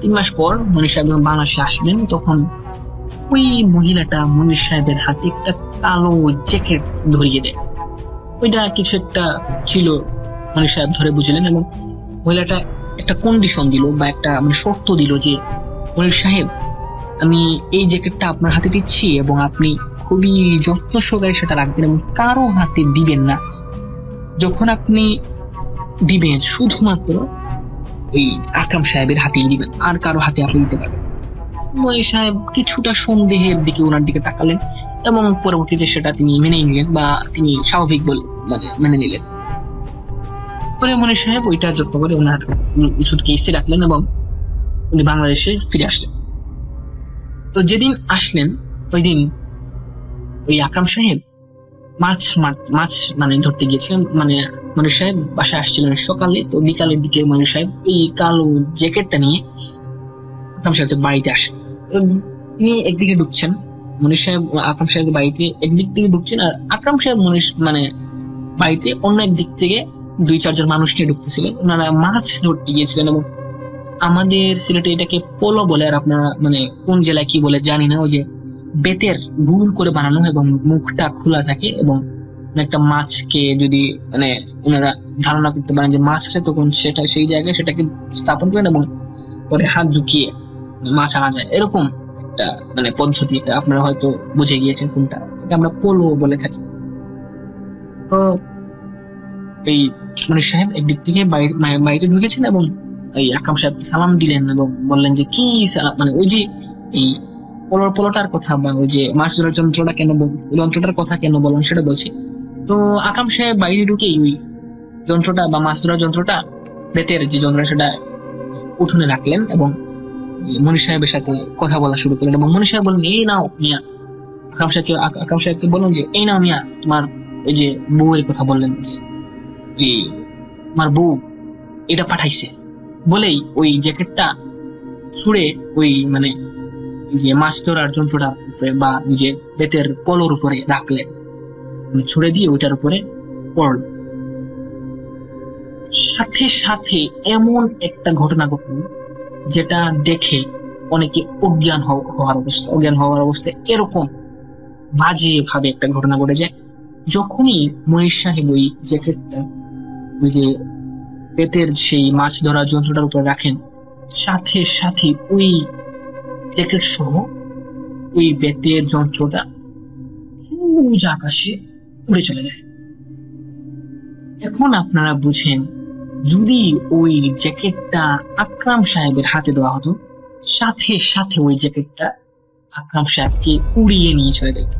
3 মাস পর মনির সাহেব যখন বাংলাদেশে আসবেন তখন ওই মহিলাটা মনির সাহেবের হাতে একটা কালো জ্যাকেট ধরিয়ে দেয়। ওইটা কিছু একটা ছিল, মনির সাহেব ধরে বুঝলেন এবং মহিলাটা একটা কন্ডিশন দিল বা একটা শর্ত দিল যে মনির সাহেব, আমি এই জ্যাকেটটা আপনার হাতে দিচ্ছি এবং আপনি খুবই যত্ন সহকারে সেটা রাখবেন এবং কারো হাতে দিবেন না। যখন আপনি দিবেন শুধুমাত্র এই আকরাম সাহেবের হাতেই দিবেন, আর কারো হাতে আপনি দিতে পারবেন। মনির সাহেব কিছুটা সন্দেহের দিকে ওনার দিকে তাকালেন এবং পরবর্তীতে সেটা তিনি মেনে নিলেন বা তিনি স্বাভাবিক বলে মেনে নিলেন। পরে মনির সাহেব ওইটা যত্ন করে ওনার সুটকেসে রাখলেন এবং উনি বাংলাদেশে ফিরে আসলেন। তো যেদিন আসলেন ওই দিন ওই আকরাম সাহেব মাছ ধরতে গিয়েছিলেন। মনির সাহেব বাসায় আসছিলেন সকালে, তো বিকালের দিকে মনির সাহেব এই কালো জ্যাকেটটা নিয়ে আকরাম সাহেবের বাড়িতে আসেন। তিনি একদিকে ঢুকছেন, মনির সাহেব আকরাম সাহেবের বাড়িতে একদিক থেকে ঢুকছেন, আর আকরাম সাহেব বাড়িতে অন্য একদিক থেকে 2-4 জন মানুষ নিয়ে ঢুকতেছিলেন। ওনারা মাছ ধরতে গিয়েছিলেন এবং আমাদের সিলেটে এটাকে পোলো বলে, আর আপনারা কোন জেলায় কি বলে জানি না, ওই যে বেতের গুল করে বানানো এবং মুখটা খোলা থাকে এবং একটা মাছকে যদি ওনারা ধারণা করতে পারেন যে মাছ আছে, তখন সেটা সেই জায়গায় সেটাকে স্থাপন করেন এবং পরে হাত ঢুকিয়ে মাছ আনা যায়। এরকম একটা পদ্ধতি, এটা আপনারা হয়তো বুঝে গিয়েছেন কোনটা, এটা আমরা পোলো বলে থাকি। তো এই মনির সাহেব একদিক থেকে বাড়িতে ঢুকেছেন এবং এই আকরাম সাহেব সালাম দিলেন এবং বললেন যে কি ওই যে এই পোলোটার কথা বা ওই যে মাছ ধরার যন্ত্রটার কথা কেন বললেন সেটা বলছি। তো আকরাম সাহেব বাইরে ঢুকে ওই যন্ত্রটা বা মাছ ধরার যন্ত্রটা, বেতের যে যন্ত্রটা, সেটা উঠোনে রাখলেন এবং মনির সাহেবের সাথে কথা বলা শুরু করলেন এবং মনির সাহেব বললেন, এই নাও মিয়া। আকরাম সাহেবকে বললেন যে এই নাও মিয়া, তোমার ওই যে বউয়ের কথা বললেন যে তোমার বউ এটা পাঠাইছে বলেই ওই জ্যাকেটটা ছুঁড়ে ওই যে মাছ ধরার যন্ত্রটার উপরে বা নিজের বেতের পলোর উপরে রাখলেন, ছুঁড়ে দিয়ে ওইটার উপরে পড়ল। সাথে সাথে এমন একটা ঘটনা ঘটল যেটা দেখে অনেকে অজ্ঞান হওয়ার অবস্থায় এরকম বাজে ভাবে একটা ঘটনা ঘটে যায়। যখনই মনির সাহেব ওই জ্যাকেটটা ওই যে বেতের সেই মাছ ধরার যন্ত্রটার উপরে রাখেন, সাথে সাথে ওই জ্যাকেট সহ ওই বেতের যন্ত্রটা সবুজ আকাশে উড়ে চলে যায়। এখন আপনারা বুঝেন, যদি ওই জ্যাকেটটা আকরাম সাহেবের হাতে দেওয়া হতো, সাথে সাথে ওই জ্যাকেটটা আকরাম সাহেবকে উড়িয়ে নিয়ে চলে যেত।